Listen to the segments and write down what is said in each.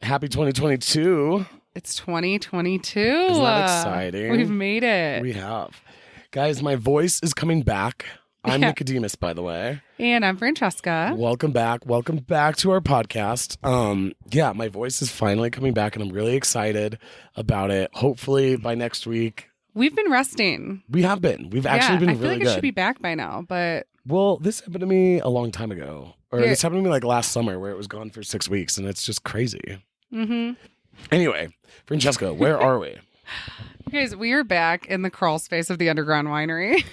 Happy 2022. It's 2022. Isn't that exciting? We've made it. We have. Guys, my voice is coming back. I'm Yeah. Nicodemus, by the way. And I'm Francesca. Welcome back. Welcome back to our podcast. My voice is finally coming back, and I'm really excited about it. Hopefully, by next week. We've been resting. We have been. We've actually been really good. I feel like it should be back by now, but... Well, this happened to me a long time ago. Or Yeah. this happened to me like last summer where it was gone for 6 weeks, and it's just crazy. Mm-hmm. Anyway, Francesca, where are we? Guys, we are back in the crawl space of the underground winery.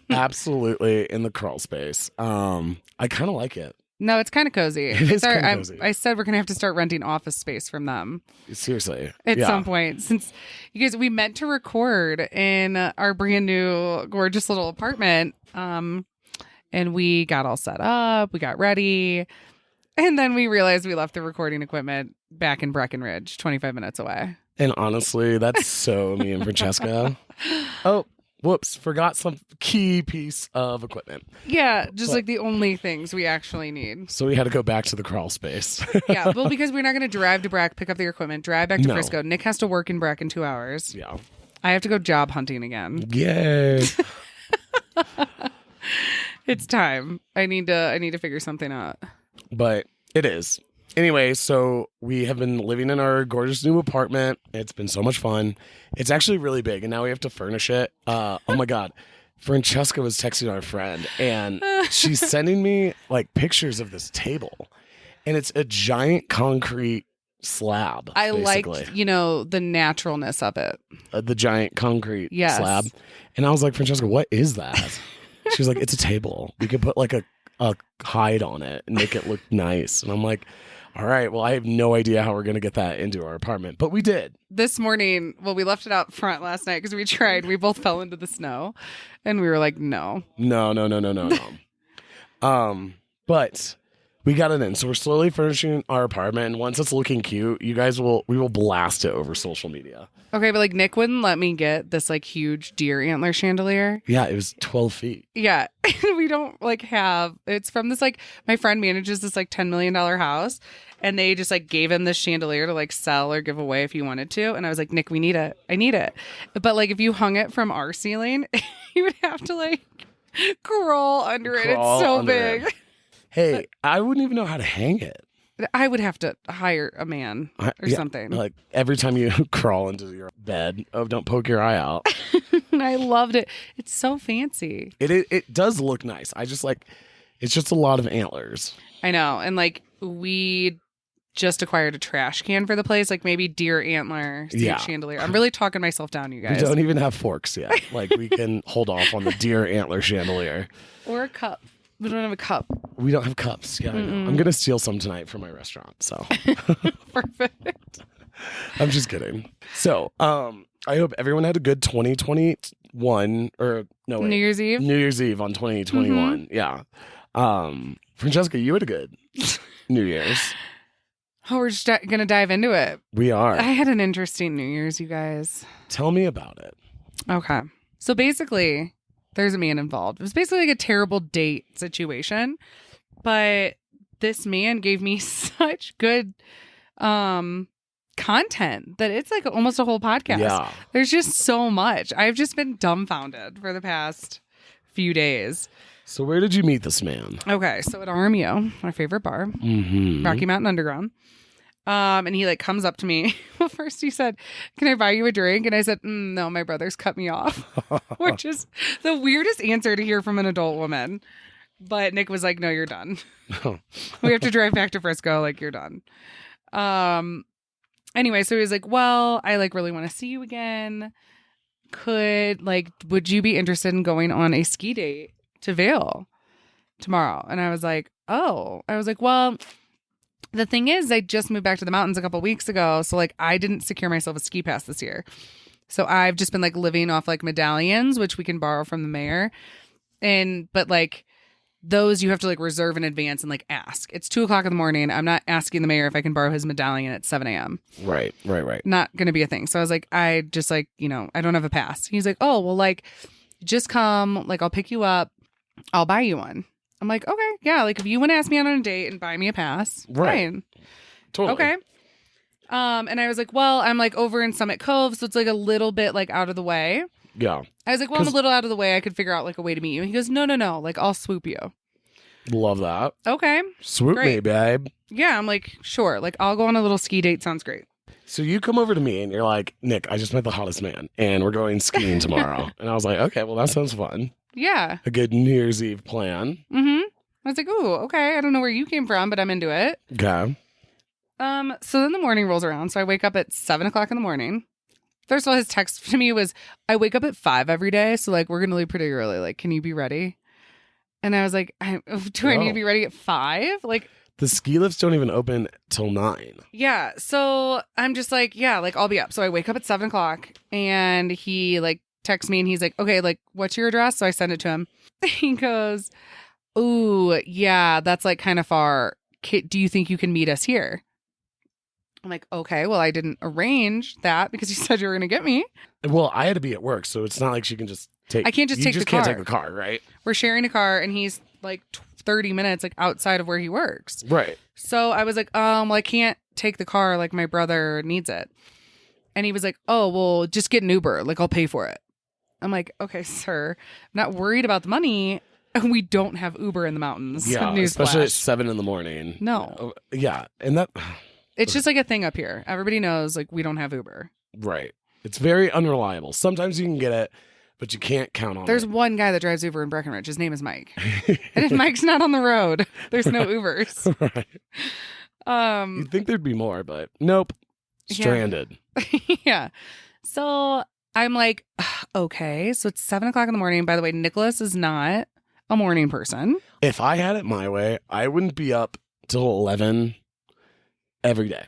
Absolutely in the crawl space. I kind of like it. No, it's kind of cozy. It is kind of cozy. I said we're going to have to start renting office space from them. Seriously. At some point. Since you guys, we meant to record in our brand new gorgeous little apartment. And we got all set up. We got ready. And then we realized we left the recording equipment back in Breckenridge, 25 minutes away. And honestly, that's so me and Francesca. Oh, whoops. Forgot some key piece of equipment. Yeah, just like the only things we actually need. So we had to go back to the crawl space. Yeah, well, because we're not going to drive to Breck, pick up the equipment, drive back to Frisco. Nick has to work in Breck in 2 hours. Yeah. I have to go job hunting again. Yay. It's time. I need to figure something out. But it is. Anyway, so we have been living in our gorgeous new apartment. It's been so much fun. It's actually really big, and now we have to furnish it. Oh my God. Francesca was texting our friend, and she's sending me like pictures of this table, and it's a giant concrete slab. I basically. like, the naturalness of it. The giant concrete Yes. slab. And I was like, Francesca, what is that? She was like, it's a table. We could put like a hide on it and make it look nice. And I'm like, all right, well, I have no idea how we're going to get that into our apartment, but we did. This morning, we left it out front last night because we tried. We both fell into the snow, and we were like, no. No. But we got it in. So we're slowly furnishing our apartment, and once it's looking cute, we will blast it over social media. Okay, but like Nick wouldn't let me get this like huge deer antler chandelier. Yeah, it was 12 feet. Yeah, we don't it's from this my friend manages this $10 million house, and they just gave him this chandelier to sell or give away if he wanted to. And I was like, Nick, we need it. I need it. But if you hung it from our ceiling, you would have to crawl under it. It's so big. Hey, I wouldn't even know how to hang it. I would have to hire a man or something. Like every time you crawl into your bed, don't poke your eye out. I loved it. It's so fancy. It does look nice. I just it's just a lot of antlers. I know. And we just acquired a trash can for the place, maybe deer antler chandelier. I'm really talking myself down, you guys. We don't even have forks yet. We can hold off on the deer antler chandelier. Or a cup. We don't have a cup. We don't have cups. Yeah, I know. I'm going to steal some tonight from my restaurant. So Perfect. I'm just kidding. So I hope everyone had a good 2021 or no, wait, New Year's Eve? New Year's Eve on 2021. Yeah. Francesca, you had a good New Year's. Oh, we're just going to dive into it. We are. I had an interesting New Year's, you guys. Tell me about it. Okay. So basically, there's a man involved. It was basically a terrible date situation, but this man gave me such good content that it's almost a whole podcast. Yeah. There's just so much. I've just been dumbfounded for the past few days. So where did you meet this man? Okay, so at RMU, my favorite bar, Rocky Mountain Underground. And he comes up to me. Well, first he said, "Can I buy you a drink?" And I said, "No, my brother's cut me off," which is the weirdest answer to hear from an adult woman. But Nick was like, "No, you're done. We have to drive back to Frisco. You're done." Anyway, so he was like, "Well, I really want to see you again. Would you be interested in going on a ski date to Vail tomorrow?" And I was like, "Oh," I was like, "Well, the thing is, I just moved back to the mountains a couple weeks ago. So I didn't secure myself a ski pass this year. So I've just been living off medallions, which we can borrow from the mayor. But those you have to reserve in advance and ask. It's 2:00 in the morning. I'm not asking the mayor if I can borrow his medallion at 7 a.m. Right. Not going to be a thing. So I was like, I just I don't have a pass. He's like, "Oh, well, just come, I'll pick you up. I'll buy you one." I'm like, "Okay, yeah, if you want to ask me out on a date and buy me a pass, right. fine." Totally. Okay. And I was like, well, I'm like over in Summit Cove, so it's like a little bit like out of the way. Yeah. I was like, well, I'm a little out of the way. I could figure out like a way to meet you. And he goes, no. Like, I'll swoop you. Love that. Okay. Swoop me, Great. babe. Yeah. I'm like, sure. Like, I'll go on a little ski date. Sounds great. So you come over to me and you're like, Nick, I just met the hottest man and we're going skiing tomorrow. And I was like, okay, well, that sounds fun. Yeah. A good New Year's Eve plan. Mm-hmm. I was like, ooh, okay. I don't know where you came from, but I'm into it. Okay. So then the morning rolls around. So I wake up at 7 o'clock in the morning. First of all, his text to me was, I wake up at 5 every day. So like, we're going to leave pretty early. Like, can you be ready? And I was like, do I need to be ready at 5? Like, the ski lifts don't even open till 9. yeah. So I'm just like, yeah, like I'll be up. So I wake up at 7 o'clock and he like texts me and he's like, okay, like what's your address? So I send it to him. He goes, ooh, yeah, that's like kind of far. Do you think you can meet us here? I'm like, okay, well, I didn't arrange that because you said you were going to get me. Well, I had to be at work, so it's not like she can just take. I can't just take the can't car. take the car, right? We're sharing a car and he's like 30 minutes like outside of where he works. Right. So I was like, well, I can't take the car. Like my brother needs it. And he was like, oh, well, just get an Uber. Like I'll pay for it. I'm like, okay, sir, I'm not worried about the money. We don't have Uber in the mountains. Yeah, especially at 7 in the morning. No. Yeah, and that. It's just like a thing up here. Everybody knows like we don't have Uber. Right. It's very unreliable. Sometimes you can get it, but you can't count on There's it. one guy that drives Uber in Breckenridge. His name is Mike. And if Mike's not on the road, there's no Ubers. Right. You'd think there'd be more, but nope. Stranded. Yeah. So I'm like, okay. So it's 7 o'clock in the morning. By the way, Nicholas is not a morning person. If I had it my way, I wouldn't be up till 11 every day.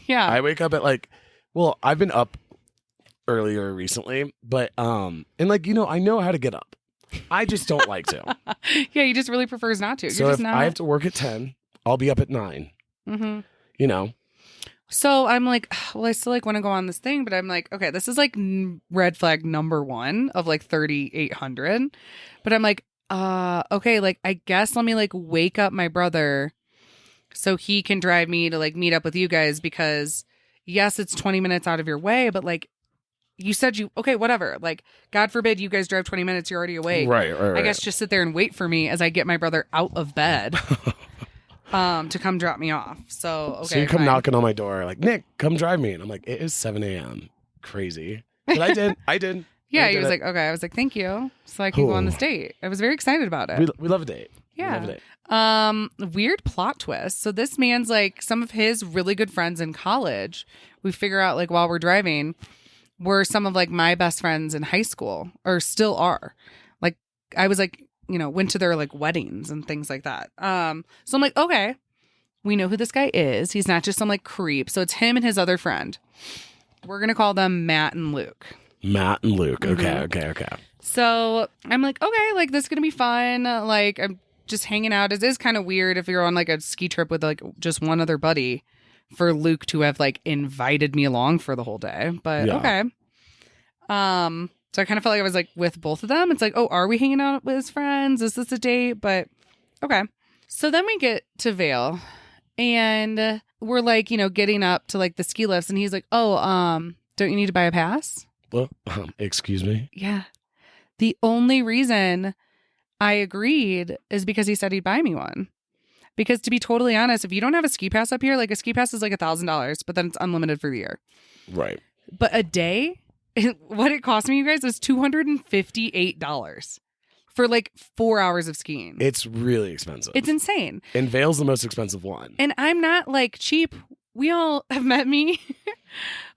Yeah. I wake up at I've been up earlier recently, but and I know how to get up. I just don't like to. Yeah, he just really prefers not to. So You're if just not... I have to work at 10, I'll be up at 9. Mm-hmm. You know. So I'm like, well, I still like want to go on this thing, but I'm like, okay, this is like red flag number 1 of like 3,800. But I'm like, okay, like I guess let me like wake up my brother so he can drive me to like meet up with you guys because yes, it's 20 minutes out of your way, but like you said okay, whatever. Like God forbid you guys drive 20 minutes, you're already awake. Right. I guess just sit there and wait for me as I get my brother out of bed to come drop me off. So, okay. So you come knocking on my door like, Nick, come drive me. And I'm like, it is 7 a.m. Crazy. But I did. Yeah, he was like, okay. I was like, thank you. So I can go on this date. I was very excited about it. We love a date. Yeah. We love a date. Weird plot twist. So this man's like some of his really good friends in college. We figure out like while we're driving were some of like my best friends in high school or still are. Like I was like, went to their like weddings and things like that. So I'm like, okay, we know who this guy is. He's not just some like creep. So it's him and his other friend. We're going to call them Matt and Luke. Matt and Luke. Mm-hmm. Okay. So I'm like, okay, like this is going to be fun. Like I'm just hanging out. It is kind of weird if you're on like a ski trip with like just one other buddy for Luke to have like invited me along for the whole day. But okay. So I kind of felt like I was like with both of them. It's like, oh, are we hanging out with his friends? Is this a date? But okay. So then we get to Vail and we're like, getting up to like the ski lifts and he's like, oh, don't you need to buy a pass? Well, excuse me? Yeah. The only reason I agreed is because he said he'd buy me one. Because to be totally honest, if you don't have a ski pass up here, like a ski pass is like $1,000, but then it's unlimited for the year. Right. But a day, what it cost me, you guys, was $258 for like 4 hours of skiing. It's really expensive. It's insane. And Vail's the most expensive one. And I'm not like cheap. We all have met me.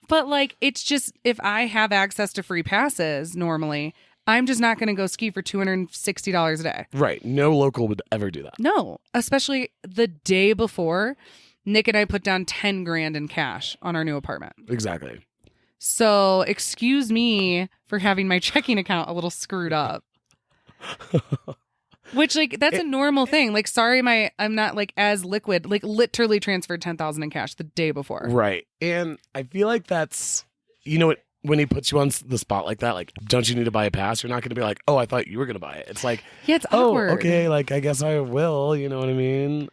But like, it's just, if I have access to free passes normally, I'm just not going to go ski for $260 a day. Right. No local would ever do that. No, especially the day before, Nick and I put down 10 grand in cash on our new apartment. Exactly. So excuse me for having my checking account a little screwed up. Which like, that's a normal thing. Like, sorry, I'm not like as liquid, like literally transferred 10,000 in cash the day before. Right. And I feel like that's, when he puts you on the spot like that, like, don't you need to buy a pass? You're not going to be like, oh, I thought you were going to buy it. It's like, Yeah, it's oh, awkward. okay, like, I guess I will. You know what I mean?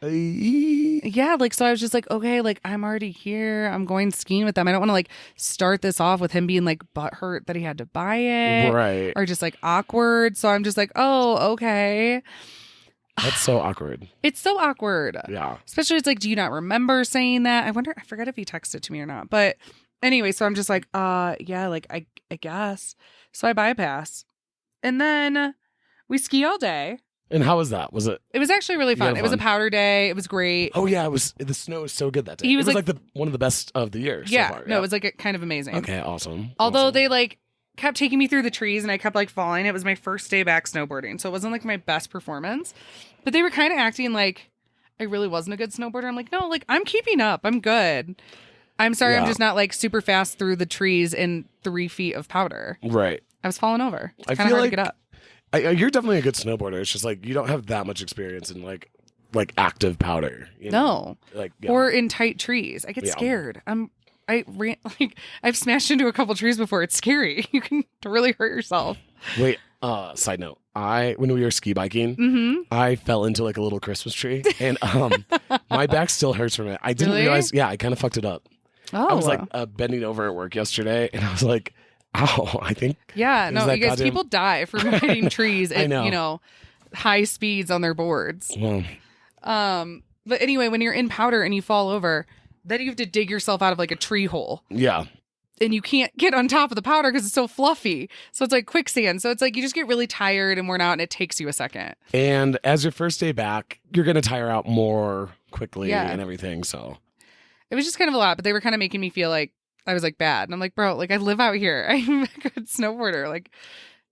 Yeah, like, so I was just like, okay, like, I'm already here. I'm going skiing with them. I don't want to, like, start this off with him being, like, butthurt that he had to buy it. Right. Or just, like, awkward. So I'm just like, oh, okay. That's so awkward. It's so awkward. Yeah. Especially, it's like, do you not remember saying that? I forgot if he texted to me or not. But anyway, so I'm just like, yeah, like, I guess. So I buy a pass. And then we ski all day. And how was that? Was it? It was actually really fun. It was a powder day. It was great. Oh yeah, it was. The snow was so good that day. He It was was like- like one of the best of the year. Yeah, So far. no, it was like kind of amazing. Okay, awesome. Although Awesome. they like kept taking me through the trees and I kept like falling. It was my first day back snowboarding, so it wasn't like my best performance. But they were kind of acting like I really wasn't a good snowboarder. I'm like, no, like I'm keeping up. I'm good. I'm sorry, I'm Yeah. just not like super fast through the trees in 3 feet of powder. Right. I was falling over. It's I kind of feel hard to like- get up. You're definitely a good snowboarder. It's just like you don't have that much experience in like active powder. You know? No. Like yeah. Or in tight trees. I get Yeah. scared. I've smashed into a couple trees before. It's scary. You can really hurt yourself. Wait. Side note. When we were ski biking, Mm-hmm. I fell into like a little Christmas tree, and my back still hurts from it. I didn't Really? realize. Yeah, I kind of fucked it up. Oh, I was like bending over at work yesterday, and I was like, "Ow!" I think. yeah, Is no, that you guys, goddamn- people die from hitting trees I at, know. high speeds on their boards. Well, But anyway, when you're in powder and you fall over, then you have to dig yourself out of like a tree hole. yeah. And you can't get on top of the powder because it's so fluffy. So it's like quicksand. So it's like you just get really tired and worn out and it takes you a second. And as your first day back, you're gonna tire out more quickly Yeah. and everything. So It was just kind of a lot, but they were kind of making me feel like I was like bad. And I'm like, bro, like I live out here. I'm a good snowboarder. Like,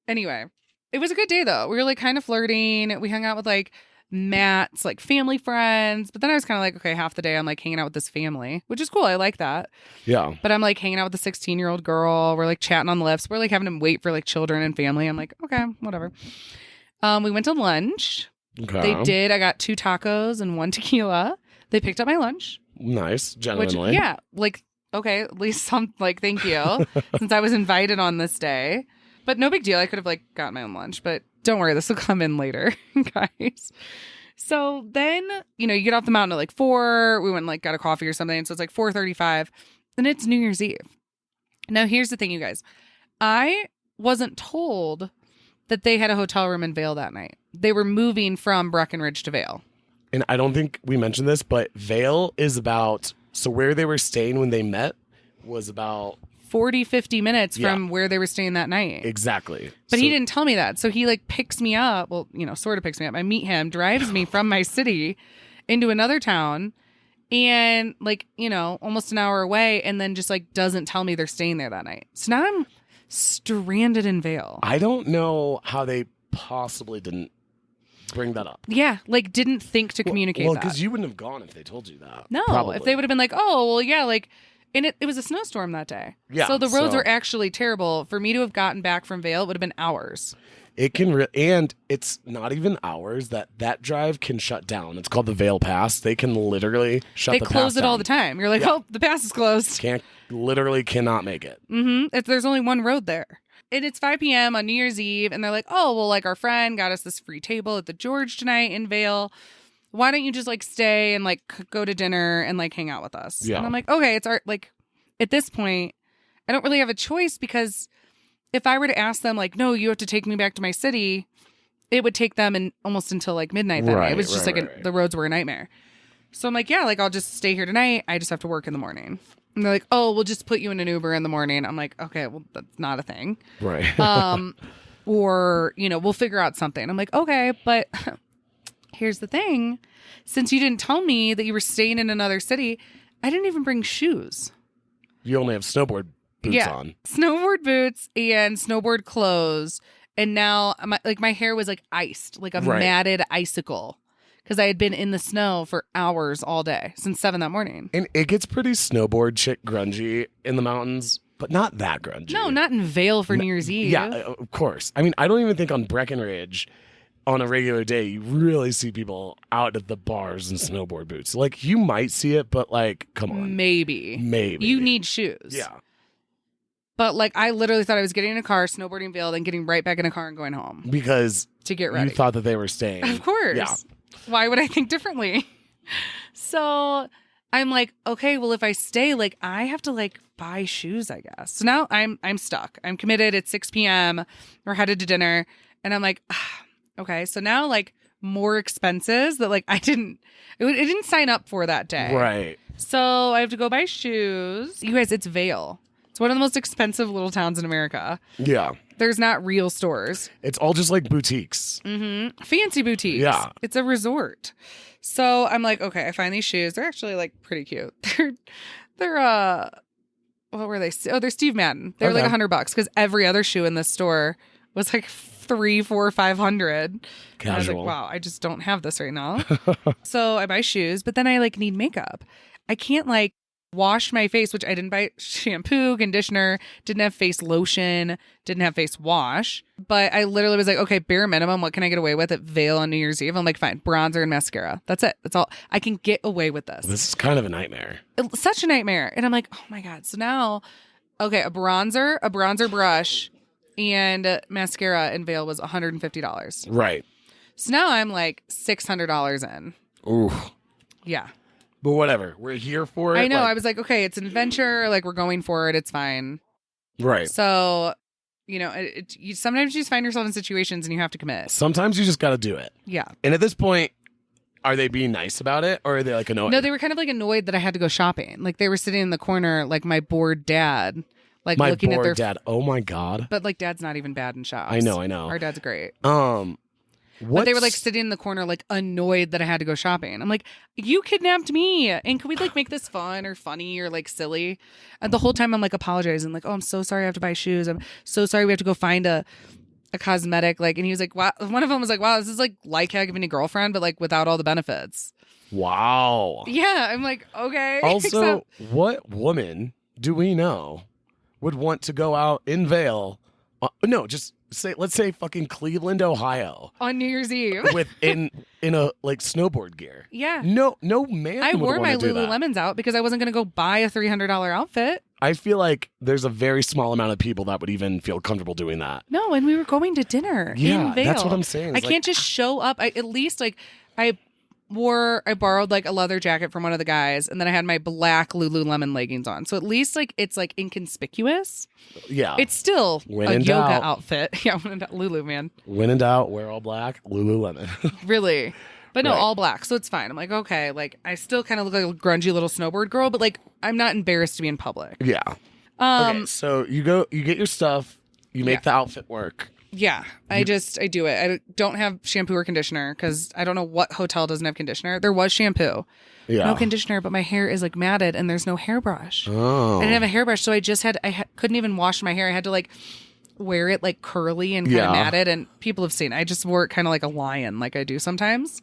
anyway, it was a good day though. We were like kind of flirting. We hung out with like Matt's like family friends. But then I was kind of like, okay, half the day I'm like hanging out with this family, which is cool. I like that. yeah. But I'm like hanging out with the 16-year-old girl. We're like chatting on the lifts. We're like having to wait for like children and family. I'm like, okay, whatever. We went to lunch. Okay. They did. I got 2 tacos and 1 tequila. They picked up my lunch. Nice, Which, gentlemanly. yeah, like, okay, at least some, like, thank you, since I was invited on this day. But no big deal. I could have, like, gotten my own lunch. But don't worry, this will come in later, guys. So then, you get off the mountain at, like, 4. We went and, like, got a coffee or something. So it's, like, 4:35. And it's New Year's Eve. Now, here's the thing, you guys. I wasn't told that they had a hotel room in Vail that night. They were moving from Breckenridge to Vail. And I don't think we mentioned this, but Vail is so where they were staying when they met was about 40-50 minutes Yeah. from where they were staying that night. exactly. But So- he didn't tell me that. So he like picks me up. Well, sort of picks me up. I meet him, drives me from my city into another town and like, almost an hour away and then just like doesn't tell me they're staying there that night. So now I'm stranded in Vail. I don't know how they possibly didn't bring that up. Yeah, like didn't think to communicate Well, that. because you wouldn't have gone if they told you that. No, Probably. if they would have been like, oh, well, yeah, like, and it was a snowstorm that day. Yeah, So the roads so- were actually terrible. For me to have gotten back from Vail, it would have been hours. It can, and it's not even hours that drive can shut down. It's called the Vail Pass. They can literally shut They the close pass it all down. the time. You're like, Yeah. oh, the pass is closed. Cannot make it. Mm-hmm. There's only one road there. And it's 5 p.m. on New Year's Eve. And they're like, oh, well, like our friend got us this free table at the George tonight in Vail. Why don't you just like stay and like go to dinner and like hang out with us? Yeah. And I'm like, okay, it's our, like at this point, I don't really have a choice because if I were to ask them like, no, you have to take me back to my city, it would take them almost until like midnight that night. Right, It was just right, like right. the roads were a nightmare. So I'm like, yeah, like I'll just stay here tonight. I just have to work in the morning. And they're like, oh, we'll just put you in an Uber in the morning. I'm like, okay, well, that's not a thing. Right. Or, we'll figure out something. I'm like, okay, but here's the thing. Since you didn't tell me that you were staying in another city, I didn't even bring shoes. You only have snowboard boots on. Snowboard boots and snowboard clothes. And now my hair was like iced, like a Right. matted icicle. Because I had been in the snow for hours all day since 7 that morning. And it gets pretty snowboard chick grungy in the mountains, but not that grungy. No, not in Vail for New Year's Eve. Yeah, of course. I mean, I don't even think on Breckenridge on a regular day you really see people out at the bars in snowboard boots. Like, you might see it, but like, come on. Maybe. Maybe. You need shoes. Yeah. But like, I literally thought I was getting in a car, snowboarding Vail, then getting right back in a car and going home Because to get ready. you thought that they were staying. Of course. Yeah. Why would I think differently? So I'm like, okay, well, if I stay, like, I have to like buy shoes, I guess. So now I'm stuck. I'm committed. It's 6 p.m. We're headed to dinner. And I'm like, okay. So now like more expenses that like it didn't sign up for that day. Right. So I have to go buy shoes. You guys, it's Vail. It's one of the most expensive little towns in America. Yeah. There's not real stores. It's all just like boutiques. Mm-hmm. Fancy boutiques. Yeah. It's a resort. So I'm like, okay, I find these shoes. They're actually like pretty cute. They're what were they? Oh, they're Steve Madden. They're like $100 because every other shoe in this store was like $300, $400, $500. Casual. I was like, wow, I just don't have this right now. So I buy shoes, but then I like need makeup. I can't like wash my face, which I didn't buy shampoo, conditioner, didn't have face lotion, didn't have face wash. But I literally was like, okay, bare minimum, what can I get away with at Vail on New Year's Eve? I'm like, fine, bronzer and mascara. That's it. That's all. I can get away with this. This is kind of a nightmare. It's such a nightmare. And I'm like, oh my God. So now, okay, a bronzer brush, and mascara in Vail was $150. Right. So now I'm like $600 in. Ooh. Yeah. But whatever. We're here for it. I know. Like, I was like, okay, it's an adventure. Like, we're going for it. It's fine. right. So, you know, sometimes you just find yourself in situations and you have to commit. Sometimes you just got to do it. Yeah. And at this point, are they being nice about it or are they like annoyed? No, they were kind of like annoyed that I had to go shopping. Like, they were sitting in the corner, like my bored dad, like My looking at bored their dad. Oh my God. But like, dad's not even bad in shops. I know. Our dad's great. What But they were like sitting in the corner, like annoyed that I had to go shopping. I'm like, you kidnapped me. And can we like make this fun or funny or like silly? And the whole time I'm like apologizing, like, oh, I'm so sorry I have to buy shoes. I'm so sorry we have to go find a cosmetic. Like, and he was like, wow. One of them was like, wow, this is like having a girlfriend, but like without all the benefits. Wow. Yeah. I'm like, okay. Also, what woman do we know would want to go out in Vail? No, just let's say fucking Cleveland, Ohio, on New Year's Eve with in a like snowboard gear. Yeah. No man. I would wore my wanna do that. Lululemons out because I wasn't going to go buy a $300 outfit. I feel like there's a very small amount of people that would even feel comfortable doing that. No, and we were going to dinner Yeah, in Vail. that's what I'm saying. I can't just show up. I borrowed like a leather jacket from one of the guys, and then I had my black Lululemon leggings on. So at least like it's like inconspicuous. Yeah. It's still When a in yoga doubt. outfit. Yeah, when in doubt, Lulu, man. When in doubt, wear all black, Lululemon. Really. But no, Right. all black. So it's fine. I'm like, okay, like I still kind of look like a grungy little snowboard girl, but like I'm not embarrassed to be in public. Yeah. Okay, so you get your stuff, you make the outfit work. Yeah, I do it. I don't have shampoo or conditioner because I don't know what hotel doesn't have conditioner. There was shampoo, Yeah. no conditioner, but my hair is like matted and there's no hairbrush. Oh. I didn't have a hairbrush, so I just couldn't even wash my hair. I had to like wear it like curly and kind of matted, and people have seen it. I just wore it kind of like a lion, like I do sometimes.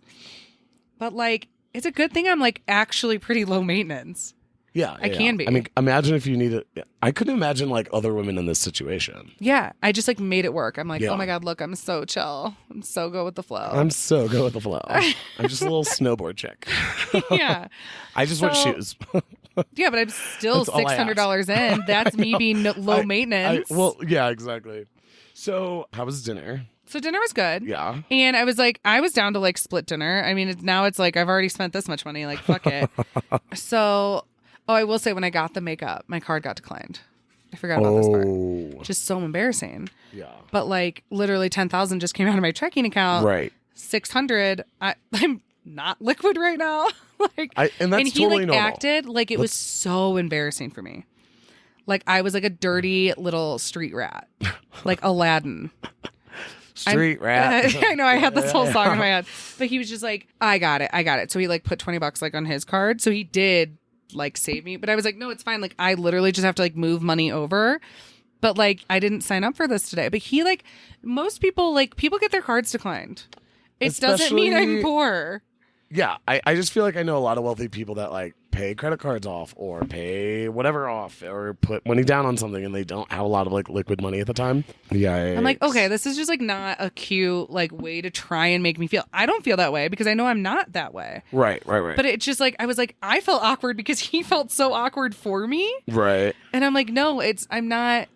But like, it's a good thing I'm like actually pretty low maintenance. Yeah, I can be. I mean, imagine if you need it. I couldn't imagine like other women in this situation. Yeah, I just like made it work. I'm like, Yeah. oh my God, look, I'm so chill. I'm so go with the flow. I'm so good with the flow. I'm just a little snowboard chick. Yeah. I just want So- shoes. Yeah, but I'm still That's all I $600 in. That's me being low maintenance. Well, yeah, exactly. So, how was dinner? So dinner was good. Yeah. And I was like, I was down to like split dinner. I mean, now it's like I've already spent this much money. Like, fuck it. So, I will say when I got the makeup, my card got declined. I forgot about this part. Which is so embarrassing. Yeah. But like literally 10,000 just came out of my checking account. Right. 600. I'm not liquid right now. And that's he totally like normal. acted like it was so embarrassing for me. Like I was like a dirty little street rat, like Aladdin. Street rat. I know I had this whole song in my head, but he was just like, I got it. So he like put $20 like on his card. So he did like save me, but I was like, no, it's fine. Like I literally just have to like move money over. But like I didn't sign up for this today. But he like most people get their cards declined. It doesn't mean I'm poor. Yeah, I just feel like I know a lot of wealthy people that like pay credit cards off or pay whatever off or put money down on something and they don't have a lot of like liquid money at the time. Yeah. I'm like, okay, this is just like not a cute like way to try and make me feel. I don't feel that way because I know I'm not that way. Right. But it's just like I was like I felt awkward because he felt so awkward for me. Right. And I'm like, no, I'm not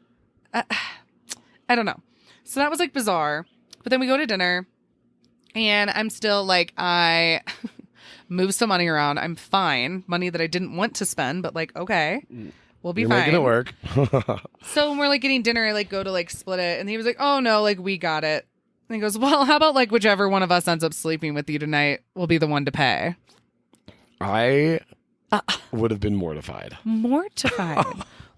I don't know. So that was like bizarre. But then we go to dinner and I'm still like, I move some money around. I'm fine. Money that I didn't want to spend, but like, okay, we'll be You're fine. making it work. So when we're like getting dinner, I like go to like split it. And he was like, oh no, like we got it. And he goes, well, how about like whichever one of us ends up sleeping with you tonight will be the one to pay. I would have been mortified. Mortified.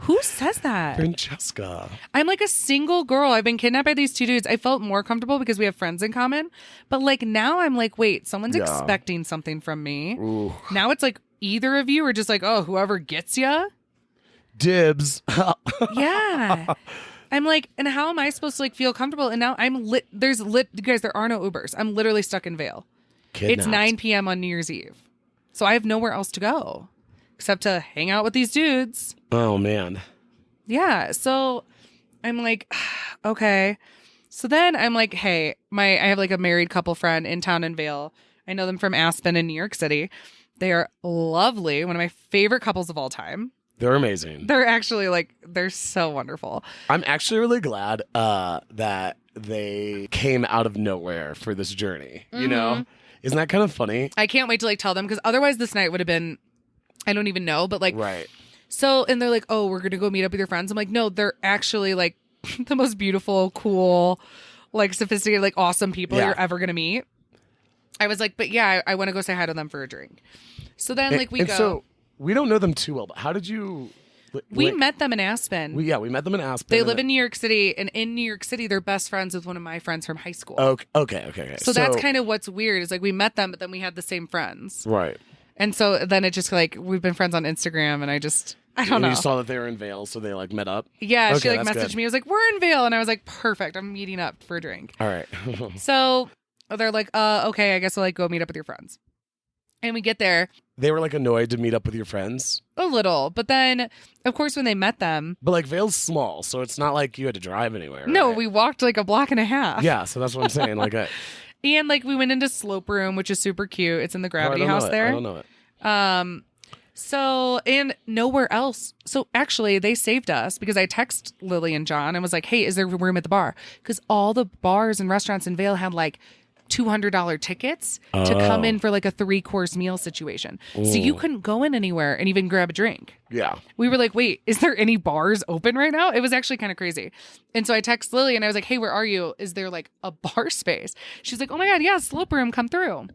Who says that? Francesca. I'm like a single girl. I've been kidnapped by these two dudes. I felt more comfortable because we have friends in common. But like now I'm like, wait, someone's expecting something from me. Ooh. Now it's like either of you are just like, oh, whoever gets ya. Dibs. Yeah. I'm like, and how am I supposed to like feel comfortable? And now I'm lit. Guys, there are no Ubers. I'm literally stuck in Vail. Kidnapped. It's 9 p.m. on New Year's Eve. So I have nowhere else to go except to hang out with these dudes. Oh, man. Yeah. So I'm like, okay. So then I'm like, hey, I have like a married couple friend in town in Vail. I know them from Aspen in New York City. They are lovely. One of my favorite couples of all time. They're amazing. They're actually like, they're so wonderful. I'm actually really glad that they came out of nowhere for this journey. Mm-hmm. You know? Isn't that kind of funny? I can't wait to like tell them because otherwise this night would have been, I don't even know, but like, right. So, and they're like, oh, we're going to go meet up with your friends. I'm like, no, they're actually like the most beautiful, cool, like sophisticated, like awesome people you're ever going to meet. I was like, but yeah, I want to go say hi to them for a drink. So then like we go. So we don't know them too well, but how did you? We met them in Aspen. We met them in Aspen. They live in New York City, and in New York City, they're best friends with one of my friends from high school. Okay. So that's kind of what's weird is like we met them, but then we had the same friends. Right. And so then it just like we've been friends on Instagram, and I don't know. You saw that they were in Vail, so they like met up. Yeah, Okay, she like that's messaged good. me. I was like, "We're in Vail," and I was like, "Perfect, I'm meeting up for a drink." All right. So they're like, okay, I guess we'll like go meet up with your friends." And we get there They were like annoyed to meet up with your friends, a little, but then of course when they met them, but like Vail's small, so it's not like you had to drive anywhere. no, right? we walked like a block and a half. Yeah, so that's what I'm saying. Like, And like we went into Slope Room, which is super cute. It's in the Gravity House there. I don't know it. So, and nowhere else. So actually they saved us because I texted Lily and John and was like, hey, is there room at the bar? Because all the bars and restaurants in Vail had like $200 tickets to come in for like a 3-course meal situation. So you couldn't go in anywhere and even grab a drink. Yeah. We were like, wait, is there any bars open right now? It was actually kind of crazy. And so I texted Lily and I was like, hey, where are you? Is there like a bar space? She's like, oh my God, yeah, Slope Room, come through.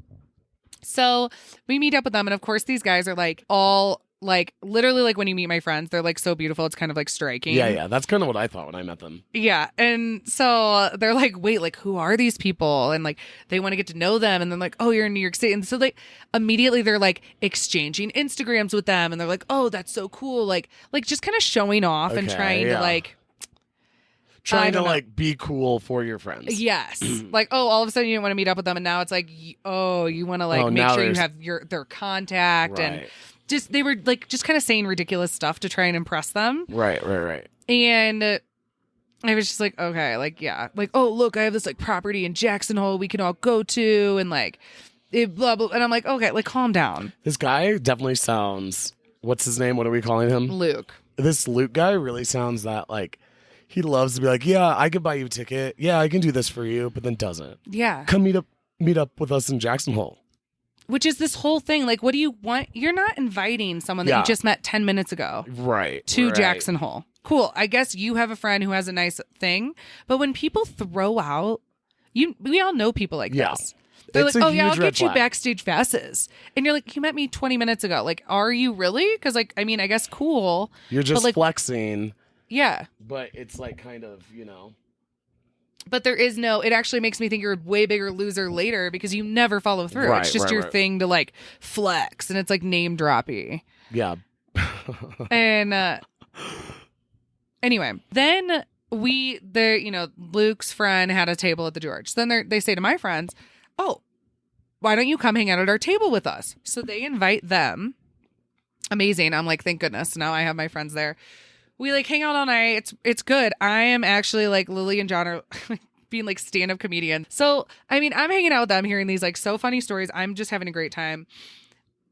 So we meet up with them. And of course, these guys are like all like literally like when you meet my friends, they're like so beautiful. It's kind of like striking. Yeah. That's kind of what I thought when I met them. Yeah. And so they're like, wait, like who are these people? And like they want to get to know them. And then like, oh, you're in New York City. And so like immediately they're like exchanging Instagrams with them. And they're like, oh, that's so cool. Like just kind of showing off and trying to like. Trying to like be cool for your friends. Yes. Like, oh, all of a sudden you didn't want to meet up with them. And now it's like, oh, you want to like make sure you have their contact. Right. And just, they were like, just kind of saying ridiculous stuff to try and impress them. Right. And I was just like, okay, like, yeah. Like, oh, look, I have this like property in Jackson Hole we can all go to. And like, blah, blah. And I'm like, okay, like calm down. This guy definitely sounds, what's his name? What are we calling him? Luke. This Luke guy really sounds that like, he loves to be like, yeah, I could buy you a ticket. Yeah, I can do this for you, but then doesn't. Yeah. Come meet up with us in Jackson Hole. Which is this whole thing. Like, what do you want? You're not inviting someone that you just met 10 minutes ago. Right. To Jackson Hole. Cool. I guess you have a friend who has a nice thing. But when people throw out, we all know people like this. They're It's like, a oh, yeah, I'll huge red get you flag. backstage passes. And you're like, you met me 20 minutes ago. Like, are you really? Because, like, I mean, I guess cool. You're just like, flexing. Yeah. But it's like kind of, you know. But there is no, it actually makes me think you're a way bigger loser later because you never follow through. Right, it's just your thing to like flex and it's like name droppy. Yeah. And anyway, then Luke's friend had a table at the George. So then they say to my friends, oh, why don't you come hang out at our table with us? So they invite them. Amazing. I'm like, thank goodness. Now I have my friends there. We like hang out all night. It's good. I am actually like Lily and John are being like stand-up comedians. So, I mean, I'm hanging out with them, hearing these like so funny stories. I'm just having a great time.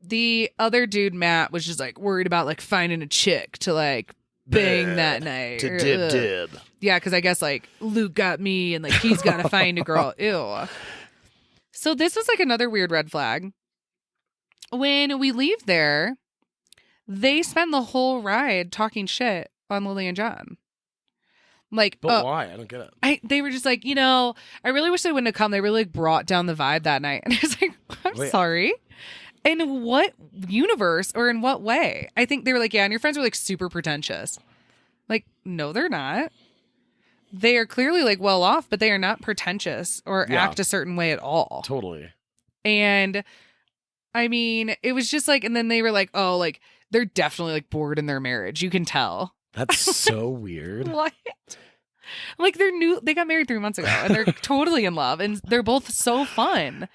The other dude, Matt, was just like worried about like finding a chick to like bang that night. To dib. Yeah, because I guess like Luke got me and like he's got to find a girl. Ew. So this was like another weird red flag. When we leave there, they spend the whole ride talking shit on Lily and John. Like, But why? I don't get it. They were just like, I really wish they wouldn't have come. They really like, brought down the vibe that night. And I was like, I'm sorry. In what universe or in what way? I think they were like, yeah, and your friends are like super pretentious. Like, no, they're not. They are clearly like well off, but they are not pretentious or act a certain way at all. Totally. And I mean, it was just like, and then they were like, oh, like they're definitely like bored in their marriage. You can tell. That's so weird. What? Like they got married 3 months ago and they're totally in love and they're both so fun.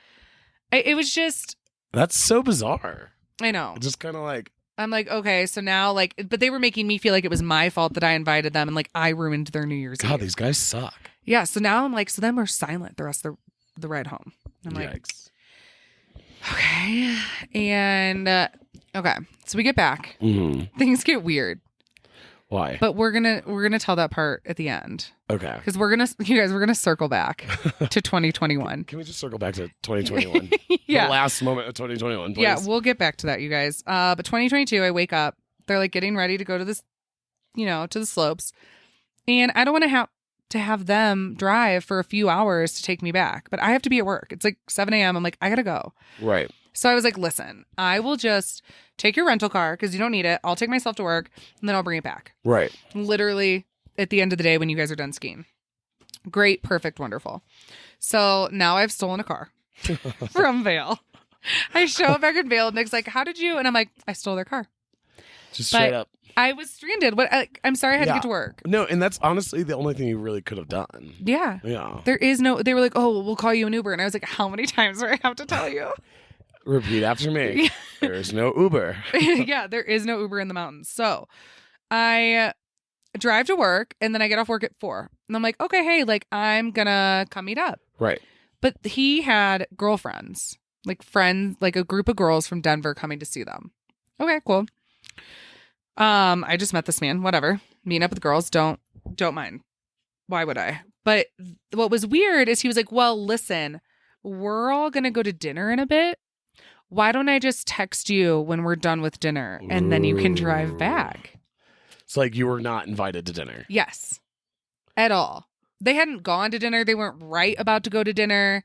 It was just. That's so bizarre. I know. Just kind of like. I'm like, okay, so now like, but they were making me feel like it was my fault that I invited them and like I ruined their New Year's Eve. God, these guys suck. Yeah. So now I'm like, so then we're silent the rest of the ride home. I'm like, yikes. Okay. And okay. So we get back. Mm-hmm. Things get weird. Why? But we're gonna tell that part at the end. Okay. Because we're gonna circle back to 2021. Can we just circle back to 2021? Yeah. The last moment of 2021, please. Yeah, we'll get back to that, you guys. But 2022, I wake up. They're like getting ready to go to this, to the slopes, and I don't want to have them drive for a few hours to take me back, but I have to be at work. It's like 7 a.m. I'm like, I gotta go. Right. So I was like, listen, I will just take your rental car because you don't need it. I'll take myself to work and then I'll bring it back. Right. Literally at the end of the day when you guys are done skiing. Great, perfect, wonderful. So now I've stolen a car from Vail. I show up back in Vail and Nick's like, how did you? And I'm like, I stole their car. Just straight up. I was stranded. I'm sorry I had to get to work. No, and that's honestly the only thing you really could have done. Yeah. Yeah. They were like, oh, we'll call you an Uber. And I was like, how many times do I have to tell you? Repeat after me. There is no Uber. Yeah, there is no Uber in the mountains. So I drive to work and then I get off work at 4. And I'm like, okay, hey, like I'm gonna come meet up. Right. But he had girlfriends, like friends, like a group of girls from Denver coming to see them. Okay, cool. I just met this man, whatever. Meeting up with girls, don't mind. Why would I? But what was weird is he was like, well, listen, we're all gonna go to dinner in a bit. Why don't I just text you when we're done with dinner and then you can drive back? It's like you were not invited to dinner. Yes. At all. They hadn't gone to dinner. They weren't right about to go to dinner.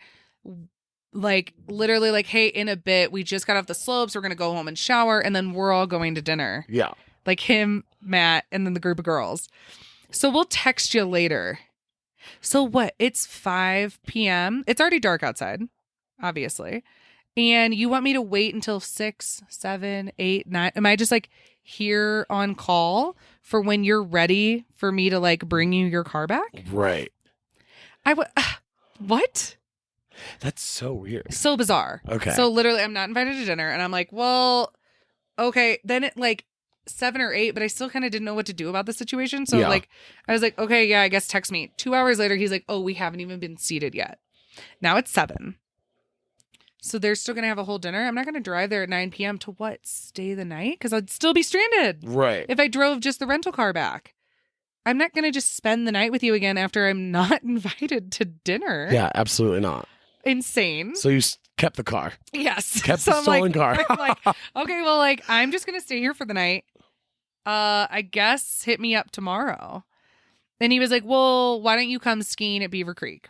Like literally like, hey, in a bit, we just got off the slopes. We're going to go home and shower and then we're all going to dinner. Yeah. Like him, Matt, and then the group of girls. So we'll text you later. So what? It's 5 p.m. It's already dark outside, obviously. And you want me to wait until 6, 7, 8, 9? Am I just like here on call for when you're ready for me to like bring you your car back? Right. What? That's so weird. So bizarre. Okay. So literally I'm not invited to dinner and I'm like, well, okay. Then it like 7 or 8, but I still kind of didn't know what to do about the situation. So like, I was like, okay, yeah, I guess text me. 2 hours later, he's like, oh, we haven't even been seated yet. Now it's 7. So they're still going to have a whole dinner. I'm not going to drive there at 9 p.m. to what? Stay the night? Because I'd still be stranded. Right. If I drove just the rental car back. I'm not going to just spend the night with you again after I'm not invited to dinner. Yeah, absolutely not. Insane. So you kept the car. Yes. Kept so the stolen like, car. I'm like, okay, well, like, I'm just going to stay here for the night. I guess hit me up tomorrow. And he was like, well, why don't you come skiing at Beaver Creek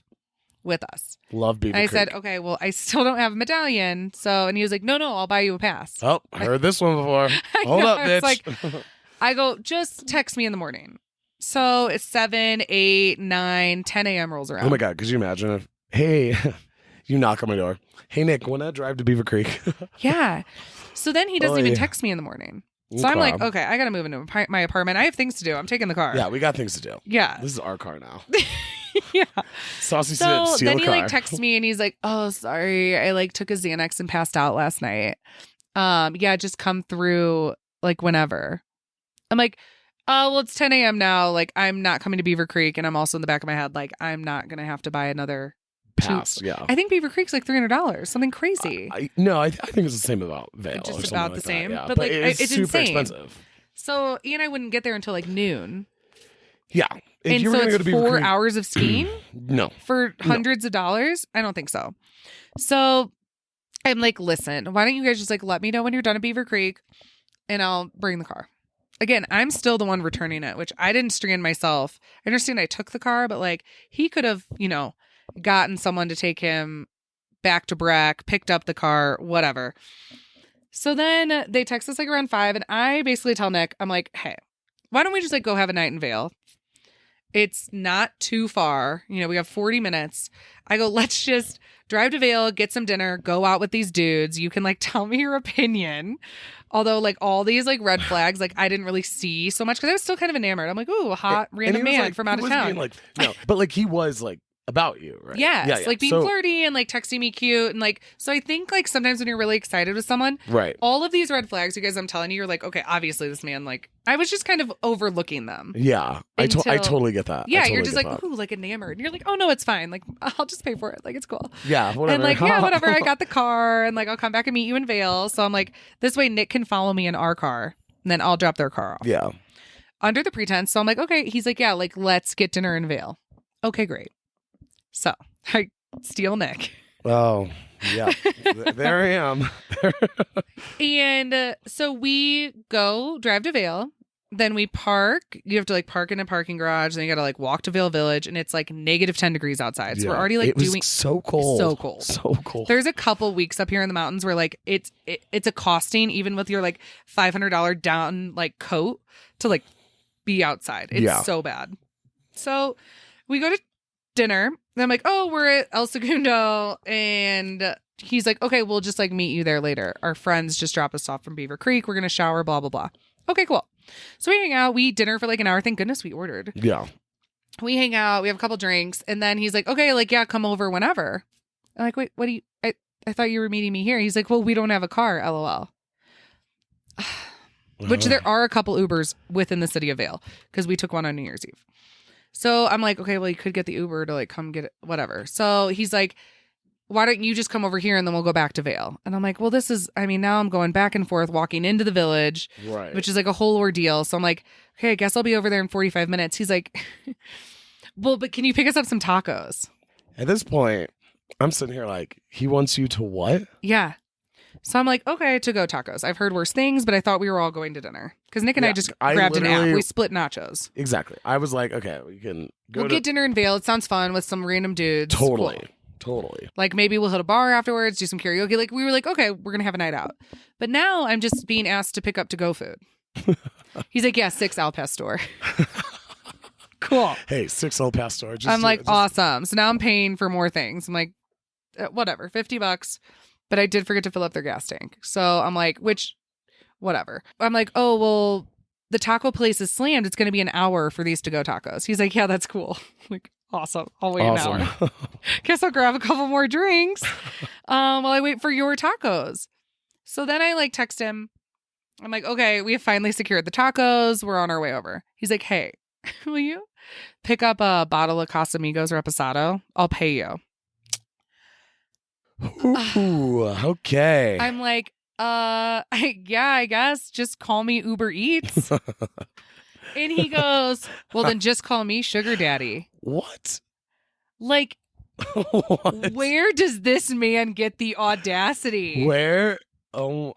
with us? Love Beaver Creek. I said, okay, well, I still don't have a medallion. So, and he was like, no, I'll buy you a pass. Oh, I heard this one before. Hold up, bitch. Like, I go, just text me in the morning. So it's 7, 8, 9, 10 a.m. rolls around. Oh my God. Could you imagine if, hey, you knock on my door. Hey, Nick, want to drive to Beaver Creek? Yeah. So then he doesn't even text me in the morning. So I'm like, okay, I got to move into my apartment. I have things to do. I'm taking the car. Yeah, we got things to do. Yeah. This is our car now. Yeah. Saucy So steal then a he car. like texts me and he's like, oh, sorry. I like took a Xanax and passed out last night. Yeah, just come through like whenever. I'm like, oh, well, it's 10 a.m. now. Like, I'm not coming to Beaver Creek. And I'm also in the back of my head, like, I'm not going to have to buy another pass. Yeah. I think Beaver Creek's like $300, something crazy. I think it's the same about Vail. Just or something about like the same. That, yeah. But like, it's it's super insane. expensive. So Ian and I wouldn't get there until like noon. Yeah. If And you were so gonna it's go to Beaver 4 Creek- hours of skiing No. for hundreds of dollars? I don't think so. So I'm like, listen, why don't you guys just like let me know when you're done at Beaver Creek and I'll bring the car. Again, I'm still the one returning it, which I didn't strand myself. I understand I took the car, but like he could have, gotten someone to take him back to Breck, picked up the car, whatever. So then they text us like around 5, and I basically tell Nick, I'm like, hey, why don't we just like go have a night in Vail? It's not too far. We have 40 minutes. I go, let's just drive to Vail, get some dinner, go out with these dudes. You can like tell me your opinion. Although like all these like red flags, like I didn't really see so much because I was still kind of enamored. I'm like, ooh, hot random man like, from out of town. Like, no, but like he was like about you, right? Yes, Yeah. like being flirty and like texting me cute and like, so I think like sometimes when you're really excited with someone, right? All of these red flags, you guys, I'm telling you, you're like, okay, obviously this man, like I was just kind of overlooking them. Yeah, I totally get that. Yeah, totally you're just like, that. ooh, like enamored. And you're like, oh no, it's fine. Like I'll just pay for it. Like it's cool. Yeah, whatever. And like, yeah, whatever. I got the car and like I'll come back and meet you in Vail. So I'm like, this way Nick can follow me in our car and then I'll drop their car off. Yeah. Under the pretense. So I'm like, okay. He's like, yeah, like let's get dinner in Vail. Okay, great. So I steal Nick. Oh, yeah. There I am. And so we go drive to Vail. Then we park. You have to like park in a parking garage. Then you got to like walk to Vail Village, and it's like negative 10 degrees outside. So we're already like it was doing so cold, so cold. There's a couple weeks up here in the mountains where like it's a costing even with your like $500 down like coat to like be outside. It's so bad. So we go to dinner. And I'm like, oh, we're at El Segundo, and he's like, okay, we'll just like meet you there later. Our friends just drop us off from Beaver Creek. We're gonna shower, blah blah blah. Okay, cool. So we hang out. We eat dinner for like an hour. Thank goodness we ordered. Yeah. We hang out. We have a couple drinks, and then he's like, okay, like yeah, come over whenever. I'm like, wait, what do you? I thought you were meeting me here. He's like, well, we don't have a car. LOL. Which there are a couple Ubers within the city of Vail because we took one on New Year's Eve. So I'm like, okay, well, you could get the Uber to like come get it, whatever. So he's like, why don't you just come over here and then we'll go back to Vail? And I'm like, well, now I'm going back and forth walking into the village, right, which is like a whole ordeal. So I'm like, okay, I guess I'll be over there in 45 minutes. He's like, well, but can you pick us up some tacos? At this point, I'm sitting here like, he wants you to what? Yeah. So I'm like, okay, to go tacos. I've heard worse things, but I thought we were all going to dinner. Because Nick and I just grabbed an app. We split nachos. Exactly. I was like, okay, we can We'll get dinner in Vail. It sounds fun with some random dudes. Totally. Cool. Like maybe we'll hit a bar afterwards, do some karaoke. Like we were like, okay, we're going to have a night out. But now I'm just being asked to pick up to-go food. He's like, yeah, 6 Al Pastor. Cool. Hey, 6 Al Pastor. I'm like, awesome. So now I'm paying for more things. I'm like, whatever, $50. But I did forget to fill up their gas tank. So I'm like, whatever. I'm like, oh, well, the taco place is slammed. It's going to be an hour for these to-go tacos. He's like, yeah, that's cool. I'm like, awesome. I'll wait an hour. Guess I'll grab a couple more drinks while I wait for your tacos. So then I like text him. I'm like, okay, we have finally secured the tacos. We're on our way over. He's like, hey, will you pick up a bottle of Casamigos Reposado? I'll pay you. Ooh, okay. I'm like, yeah, I guess. Just call me Uber Eats. And he goes, well, then just call me Sugar Daddy. What? Like, what? Where does this man get the audacity? Where? Oh.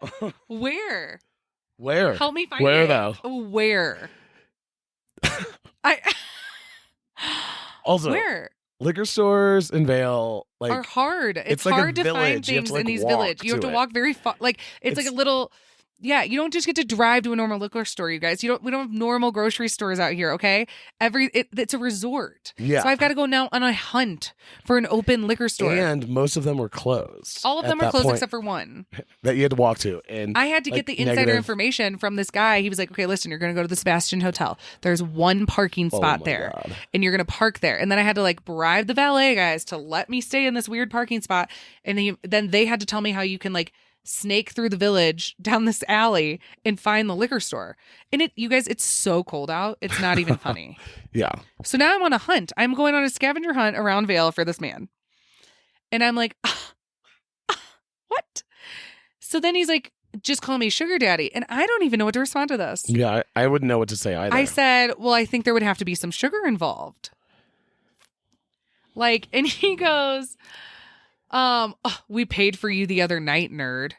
Where? Where? Help me find Where, it. though? Where? Also, where? Liquor stores in Vail are hard. It's like hard to find things in these villages. You have to walk very far. Like it's like a little. Yeah, you don't just get to drive to a normal liquor store, you guys. We don't have normal grocery stores out here, okay? It's a resort. Yeah. So I've got to go now on a hunt for an open liquor store. And most of them were closed. All of them were closed except for one. That you had to walk to. And I had to get the insider information from this guy. He was like, okay, listen, you're going to go to the Sebastian Hotel. There's one parking spot there. God. And you're going to park there. And then I had to like bribe the valet guys to let me stay in this weird parking spot. And then they had to tell me how you can like snake through the village down this alley and find the liquor store. And you guys, it's so cold out. It's not even funny. Yeah. So now I'm on a hunt. I'm going on a scavenger hunt around Vail for this man. And I'm like, what? So then he's like, just call me sugar daddy. And I don't even know what to respond to this. Yeah, I wouldn't know what to say either. I said, well, I think there would have to be some sugar involved. Like, and he goes, we paid for you the other night, nerd.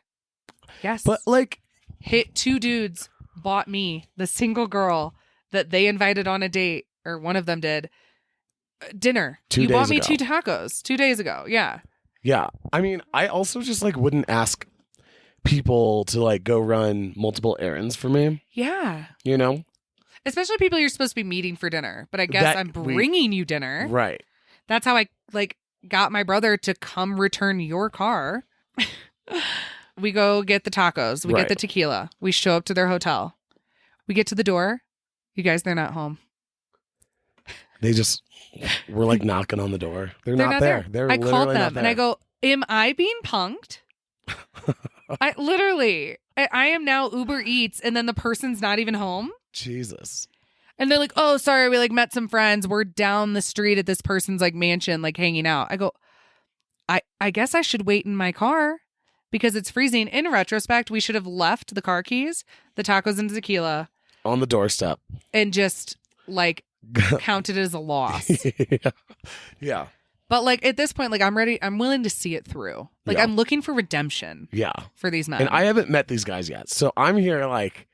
Yes. But like, hit 2 dudes bought me, the single girl that they invited on a date, or one of them did, dinner. 2 you days bought me ago. 2 tacos 2 days ago. Yeah. Yeah. I mean, I also just like wouldn't ask people to like go run multiple errands for me, Yeah. you know? Especially people you're supposed to be meeting for dinner. But I guess I'm bringing you dinner. Right. That's how I like got my brother to come return your car. We go get the tacos. We Right. get the tequila. We show up to their hotel. We get to the door. You guys, they're not home. They just were like knocking on the door. They're not there. They're I literally called not them there. and I go, am I being punked? I am now Uber Eats and then the person's not even home. Jesus. And they're like, oh, sorry. We like met some friends. We're down the street at this person's like mansion, like hanging out. I go, I guess I should wait in my car because it's freezing. In retrospect, we should have left the car keys, the tacos and tequila On the doorstep. and just like counted it as a loss. Yeah. Yeah. But like at this point, like I'm ready. I'm willing to see it through. Like Yeah. I'm looking for redemption Yeah. for these men. And I haven't met these guys yet. So I'm here like,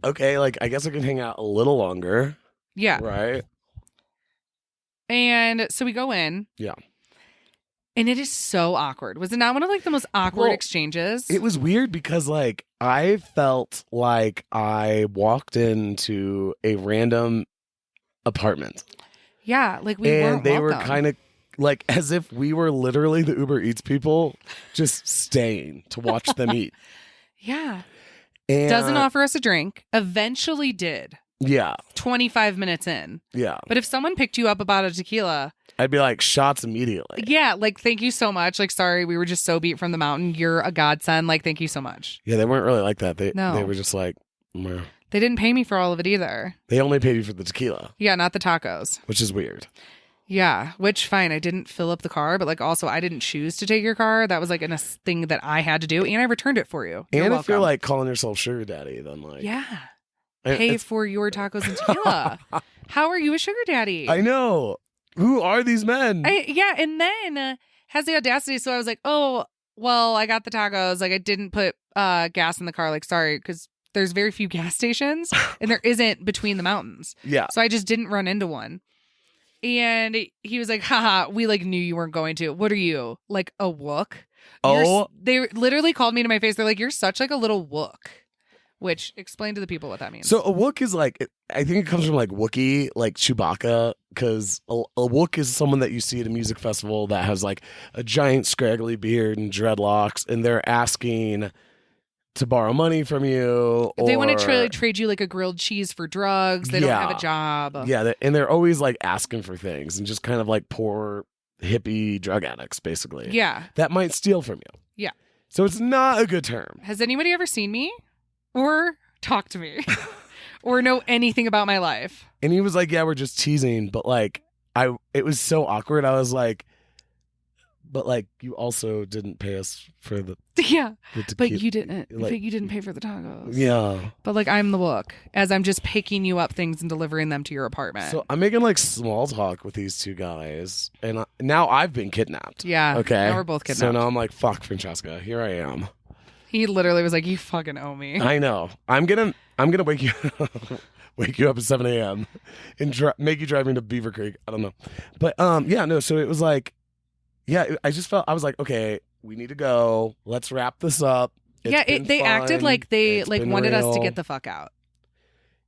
okay, like I guess I can hang out a little longer. yeah. Right. And so we go in. Yeah. And it is so awkward. Was it not one of like the most awkward Well, exchanges? It was weird because like I felt like I walked into a random apartment. Yeah, like we And weren't they were welcome. kind of like as if we were literally the Uber Eats people just staying to watch them eat. Yeah. And Doesn't offer us a drink. Eventually did. Yeah. 25 minutes in. Yeah. But if someone picked you up about a tequila, I'd be like shots immediately. yeah, like thank you so much. Like sorry, we were just so beat from the mountain. You're a godsend. Like thank you so much. Yeah, they weren't really like that. They No. were just like, meh. They didn't pay me for all of it either. They only paid you for the tequila, Yeah, not the tacos. which is weird. Yeah, which fine. I didn't fill up the car, but like also I didn't choose to take your car. That was like a thing that I had to do, and I returned it for you. You're And if welcome. you're like calling yourself sugar daddy, then like yeah, it- pay it's- for your tacos and tequila. How are you a sugar daddy? I know. Who are these men? Yeah, and then has the audacity. So I was like, oh, well, I got the tacos. Like I didn't put gas in the car. Like sorry, because there's very few gas stations, and there isn't between the mountains. Yeah. So I just didn't run into one. And he was like, haha, we like knew you weren't going to. What are you? Like a wook? Oh. They literally called me to my face. They're like, you're such like a little wook. Which explain to the people what that means. So a Wook is like, I think it comes from like Wookiee, like Chewbacca, because a Wook is someone that you see at a music festival that has like a giant scraggly beard and dreadlocks, and they're asking to borrow money from you. If they want or- to trade you like a grilled cheese for drugs. They don't have Yeah. a job. Yeah, and they're always like asking for things and just kind of like poor hippie drug addicts, basically. Yeah. That might steal from you. Yeah. So it's not a good term. Has anybody ever seen me or talked to me or know anything about my life? And he was like, yeah, we're just teasing. But like, it was so awkward. I was like, but like, you also didn't pay us for the Yeah. tequila. But you didn't. like- but you didn't pay for the tacos. Yeah. But like I'm the wook as I'm just picking you up things and delivering them to your apartment. So I'm making like small talk with these two guys. And now I've been kidnapped. yeah. Okay. Now we're both kidnapped. So now I'm like, fuck, Francesca. Here I am. He literally was like, you fucking owe me. I know. I'm gonna wake you wake you up at 7 a.m. and make you drive me to Beaver Creek. I don't know, but yeah, no. So it was like, yeah, I just felt I was like, okay, we need to go. Let's wrap this up. It's yeah. been They acted fun. like they It's like been wanted us to real. get the fuck out.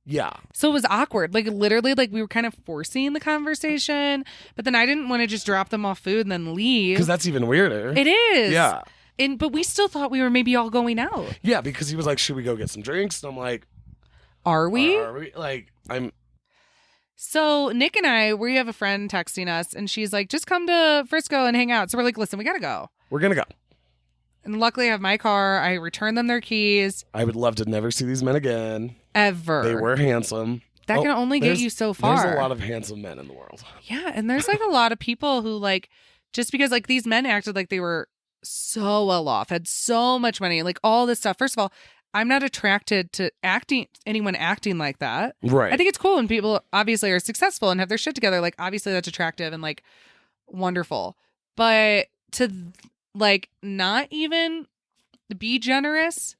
Yeah, So it was awkward. Like literally, like we were kind of forcing the conversation, but then I didn't want to just drop them off food and then leave. because that's even weirder. It is. Yeah, But we still thought we were maybe all going out. yeah, because he was like, should we go get some drinks? And I'm like, Are we? Are we? Like, I'm. So Nick and we have a friend texting us and she's like, just come to Frisco and hang out. So we're like, listen, we got to go. We're gonna go. And luckily I have my car. I returned them their keys. I would love to never see these men again. Ever. They were handsome. That can only get there's- you so far. There's a lot of handsome men in the world. Yeah. And there's like a lot of people who like, just because like these men acted like they were so well off, had so much money, like all this stuff. First of all, I'm not attracted to anyone acting like that. Right. I think it's cool when people obviously are successful and have their shit together. Like, obviously that's attractive and like wonderful. But to like not even be generous.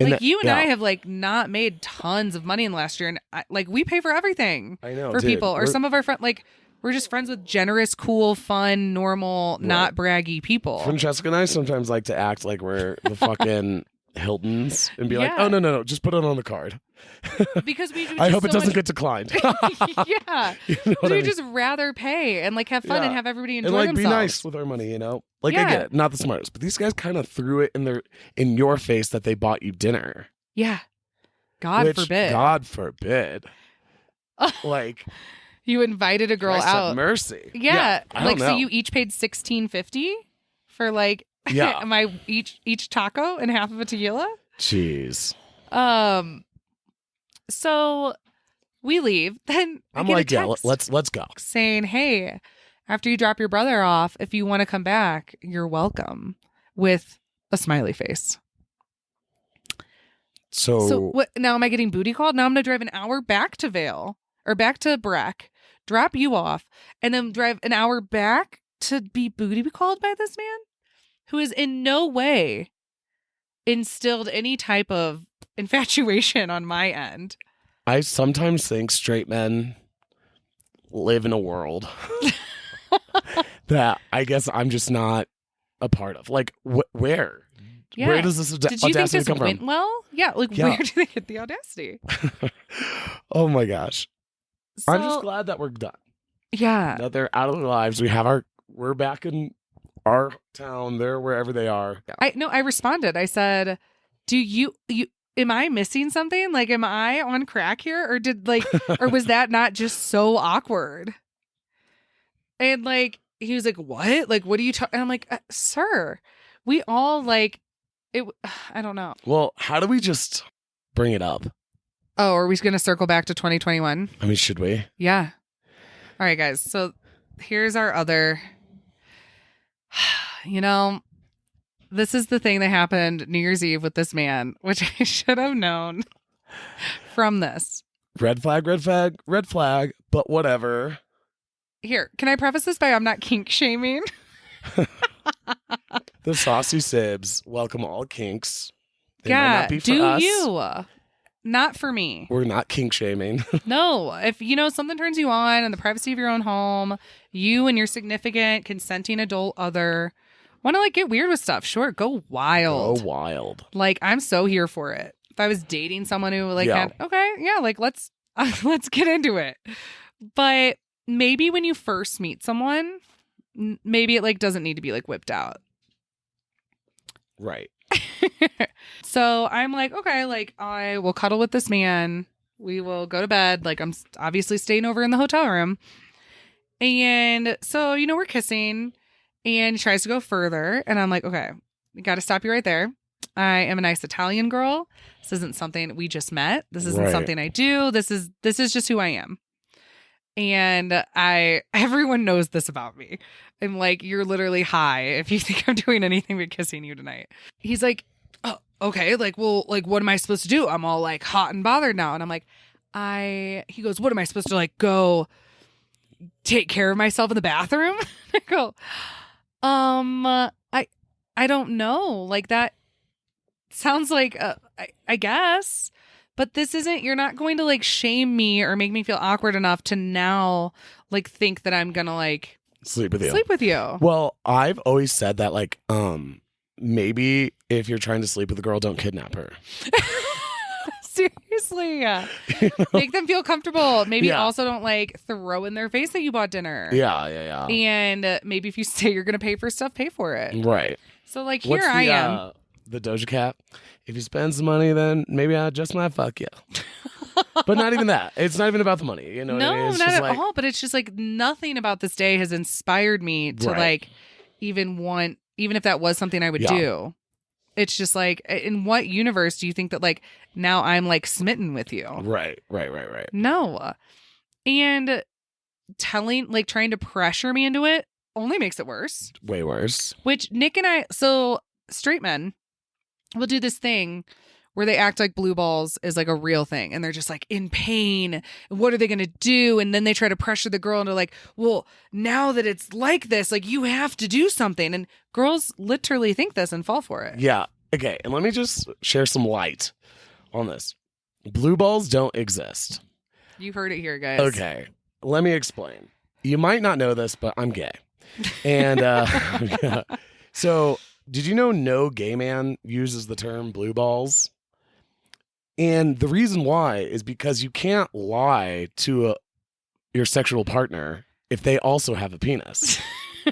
And like you and I yeah. have like not made tons of money in the last year, and like we pay for everything I know, for dude. people, or some of our friends. Like we're just friends with generous, cool, fun, normal, not braggy people. Francesca and I sometimes like to act like we're the fucking Hiltons and be like, Yeah. oh no, just put it on the card. Because we do. I just hope it so doesn't much- get declined. Yeah, You know what I we mean? just rather pay and like have fun Yeah. and have everybody enjoy And like themselves. be nice with our money, you know? Like I Yeah. get it, not the smartest, but these guys kind of threw it in your face that they bought you dinner. Yeah, God Which, forbid. God forbid. Like You invited a girl Christ have out. mercy. Yeah, I like don't so know. you each paid $16.50 for like Yeah. my each taco and half of a tequila. Jeez. So we leave. Then I I'm get like, a yeah, text let's go. saying, "Hey, after you drop your brother off, if you want to come back, you're welcome," with a smiley face. So what? Now am I getting booty called? Now I'm gonna drive an hour back to Vale or back to Breck, drop you off, and then drive an hour back to be booty called by this man who is in no way instilled any type of infatuation on my end. I sometimes think straight men live in a world that I guess I'm just not a part of. Like, where? Yeah. Where does this Did you think audacity this come went from? well? Yeah, like Yeah. where do they get the audacity? Oh my gosh. I'm just So- glad that we're done. Yeah. That they're out of their lives. We're back in our town. They're wherever they are. I responded. I said, "Do you am I missing something? Like, am I on crack here, or or was that not just so awkward?" And like he was like, "What? Like, what are you talking?" And I'm like, "Sir, we all like it." I don't know. Well, how do we just bring it up? Oh, are we going to circle back to 2021? I mean, should we? Yeah. All right, guys. So here's our other. You know, this is the thing that happened New Year's Eve with this man, which I should have known from this. Red flag, but whatever. Here, can I preface this by I'm not kink shaming? The saucy Sibz welcome all kinks. They might Yeah, not be for do us. you? Not for me. We're not kink shaming. No, if something turns you on in the privacy of your own home, you and your significant consenting adult other want to like get weird with stuff, sure, go wild. Oh, wild. Like, I'm so here for it. If I was dating someone who like Yeah. had okay, yeah, like let's get into it. But maybe when you first meet someone, maybe it like doesn't need to be like whipped out. Right. So I'm like, okay, like I will cuddle with this man. We will go to bed. Like I'm obviously staying over in the hotel room. And so, we're kissing and he tries to go further. And I'm like, okay, we got to stop you right there. I am a nice Italian girl. This isn't something we just met. This isn't Right. something I do. This is just who I am. And everyone knows this about me. I'm like, you're literally high if you think I'm doing anything but kissing you tonight. He's like, oh, okay. Like, well, like, what am I supposed to do? I'm all like hot and bothered now. And I'm like, he goes, what am I supposed to like go take care of myself in the bathroom? I go, I don't know. Like that sounds like, I guess. But this isn't, you're not going to like shame me or make me feel awkward enough to now like think that I'm going to like Sleep with you. sleep with you. Well, I've always said that, like, maybe if you're trying to sleep with a girl, don't kidnap her. Seriously. Make them feel comfortable. Maybe Yeah. also don't like throw in their face that you bought dinner. Yeah. And maybe if you say you're going to pay for stuff, pay for it. Right. So like What's here I am. The Doja Cat. If you spend some money, then maybe I just might fuck you. But not even that. It's not even about the money. You know what I mean? No, It's not just at like, all. But it's just like nothing about this day has inspired me to Right. like even if that was something I would Yeah. do. It's just like, in what universe do you think that like now I'm like smitten with you? Right. No. And trying to pressure me into it only makes it worse. Way worse. Which Nick and I, so straight men will do this thing where they act like blue balls is like a real thing. And they're just like in pain. What are they going to do? And then they try to pressure the girl into like, well, now that it's like this, like you have to do something. And girls literally think this and fall for it. Yeah. Okay. And let me just share some light on this. Blue balls don't exist. You heard it here, guys. Okay. Let me explain. You might not know this, but I'm gay. And yeah. So did you know no gay man uses the term blue balls? And the reason why is because you can't lie to your sexual partner if they also have a penis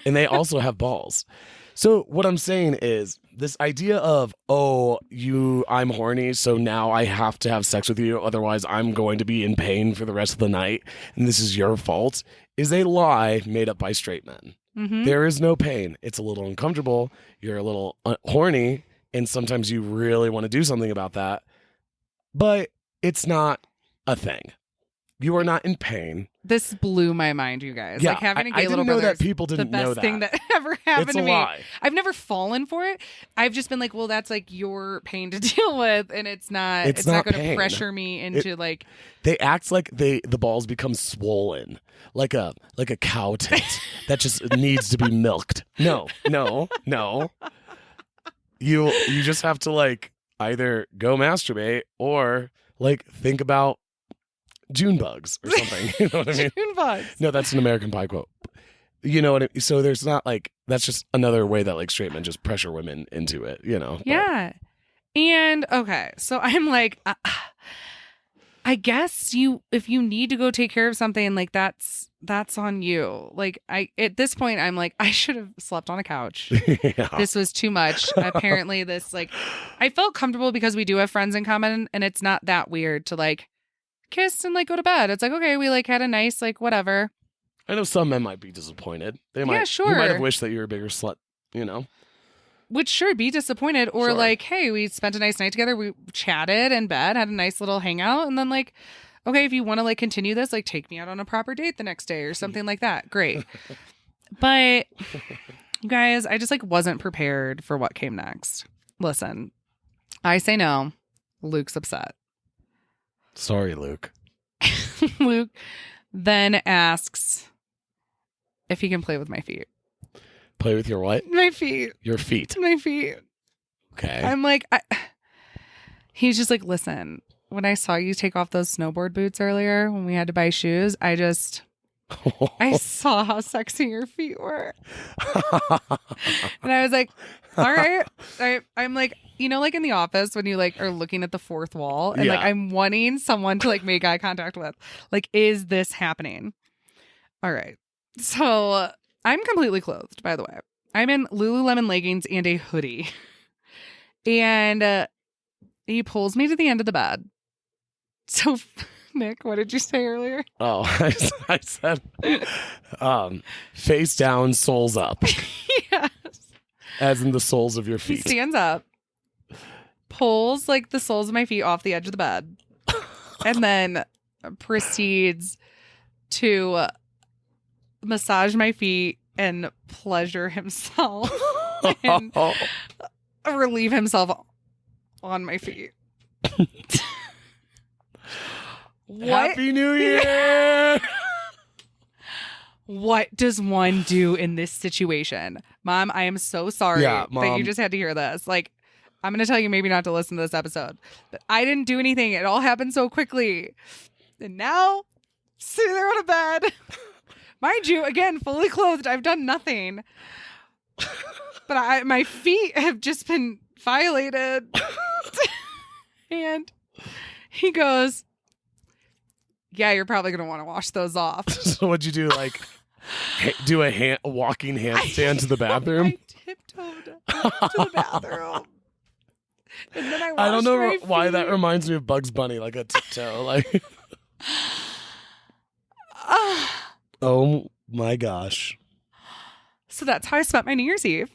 and they also have balls. So what I'm saying is this idea of, oh, I'm horny, so now I have to have sex with you, otherwise I'm going to be in pain for the rest of the night, and this is your fault, is a lie made up by straight men. Mm-hmm. There is no pain. It's a little uncomfortable. You're a little horny, and sometimes you really want to do something about that. But it's not a thing. You are not in pain. This blew my mind, you guys. Yeah, like having a gay I didn't little know brother that people didn't the best know that. thing that ever happened It's to a me. lie. I've never fallen for it. I've just been like, well, that's like your pain to deal with, and it's not going to pain. pressure me into like. They act like the balls become swollen, like a cow tit that just needs to be milked. No. You just have to like either go masturbate or like think about June bugs or something. You know what I mean? June bugs. No, that's an American Pie quote. You know what I mean? So there's not like, that's just another way that like straight men just pressure women into it, you know? Yeah. And okay, so I'm like, I guess if you need to go take care of something, like that's on you. Like at this point, I'm like, I should have slept on a couch. Yeah. This was too much. Apparently this like, I felt comfortable because we do have friends in common, and it's not that weird to like kiss and like go to bed. It's like, okay, we like had a nice like whatever. I know some men might be disappointed. They might, yeah, sure. You might have wished that you were a bigger slut, you know? Which sure, be disappointed. Or Sure. like, hey, we spent a nice night together. We chatted in bed, had a nice little hangout. And then like, okay, if you want to like continue this, like take me out on a proper date the next day or something like that. Great. But you guys, I just like wasn't prepared for what came next. Listen, I say no. Luke's upset. Sorry, Luke. Luke then asks if he can play with my feet. Play with your what? My feet. Your feet. My feet. Okay. I'm like, he's just like, listen, when I saw you take off those snowboard boots earlier when we had to buy shoes, I saw how sexy your feet were. And I was like, all right. I'm like, you know, like in The Office when you like are looking at the fourth wall and like Yeah. I'm wanting someone to like make eye contact with. Like, is this happening? All right. So I'm completely clothed, by the way. I'm in Lululemon leggings and a hoodie. And he pulls me to the end of the bed. So, Nick, what did you say earlier? Oh, I said face down, soles up. Yes. As in the soles of your He feet. stands up, pulls like the soles of my feet off the edge of the bed, and then proceeds to massage my feet and pleasure himself and relieve himself on my feet. What? Happy New Year! What does one do in this situation? Mom, I am so sorry Yeah, that Mom. you just had to hear this. Like, I'm going to tell you maybe not to listen to this episode. But I didn't do anything. It all happened so quickly. And now, sitting there on a bed. Mind you, again, fully clothed. I've done nothing. But my feet have just been violated. And he goes, yeah, you're probably going to want to wash those off. So what'd you do? Like, do a walking handstand to the bathroom? I tiptoed to the bathroom. And then I don't know my why that feet. reminds me of Bugs Bunny, like a tiptoe. Like, oh my gosh. So that's how I spent my New Year's Eve.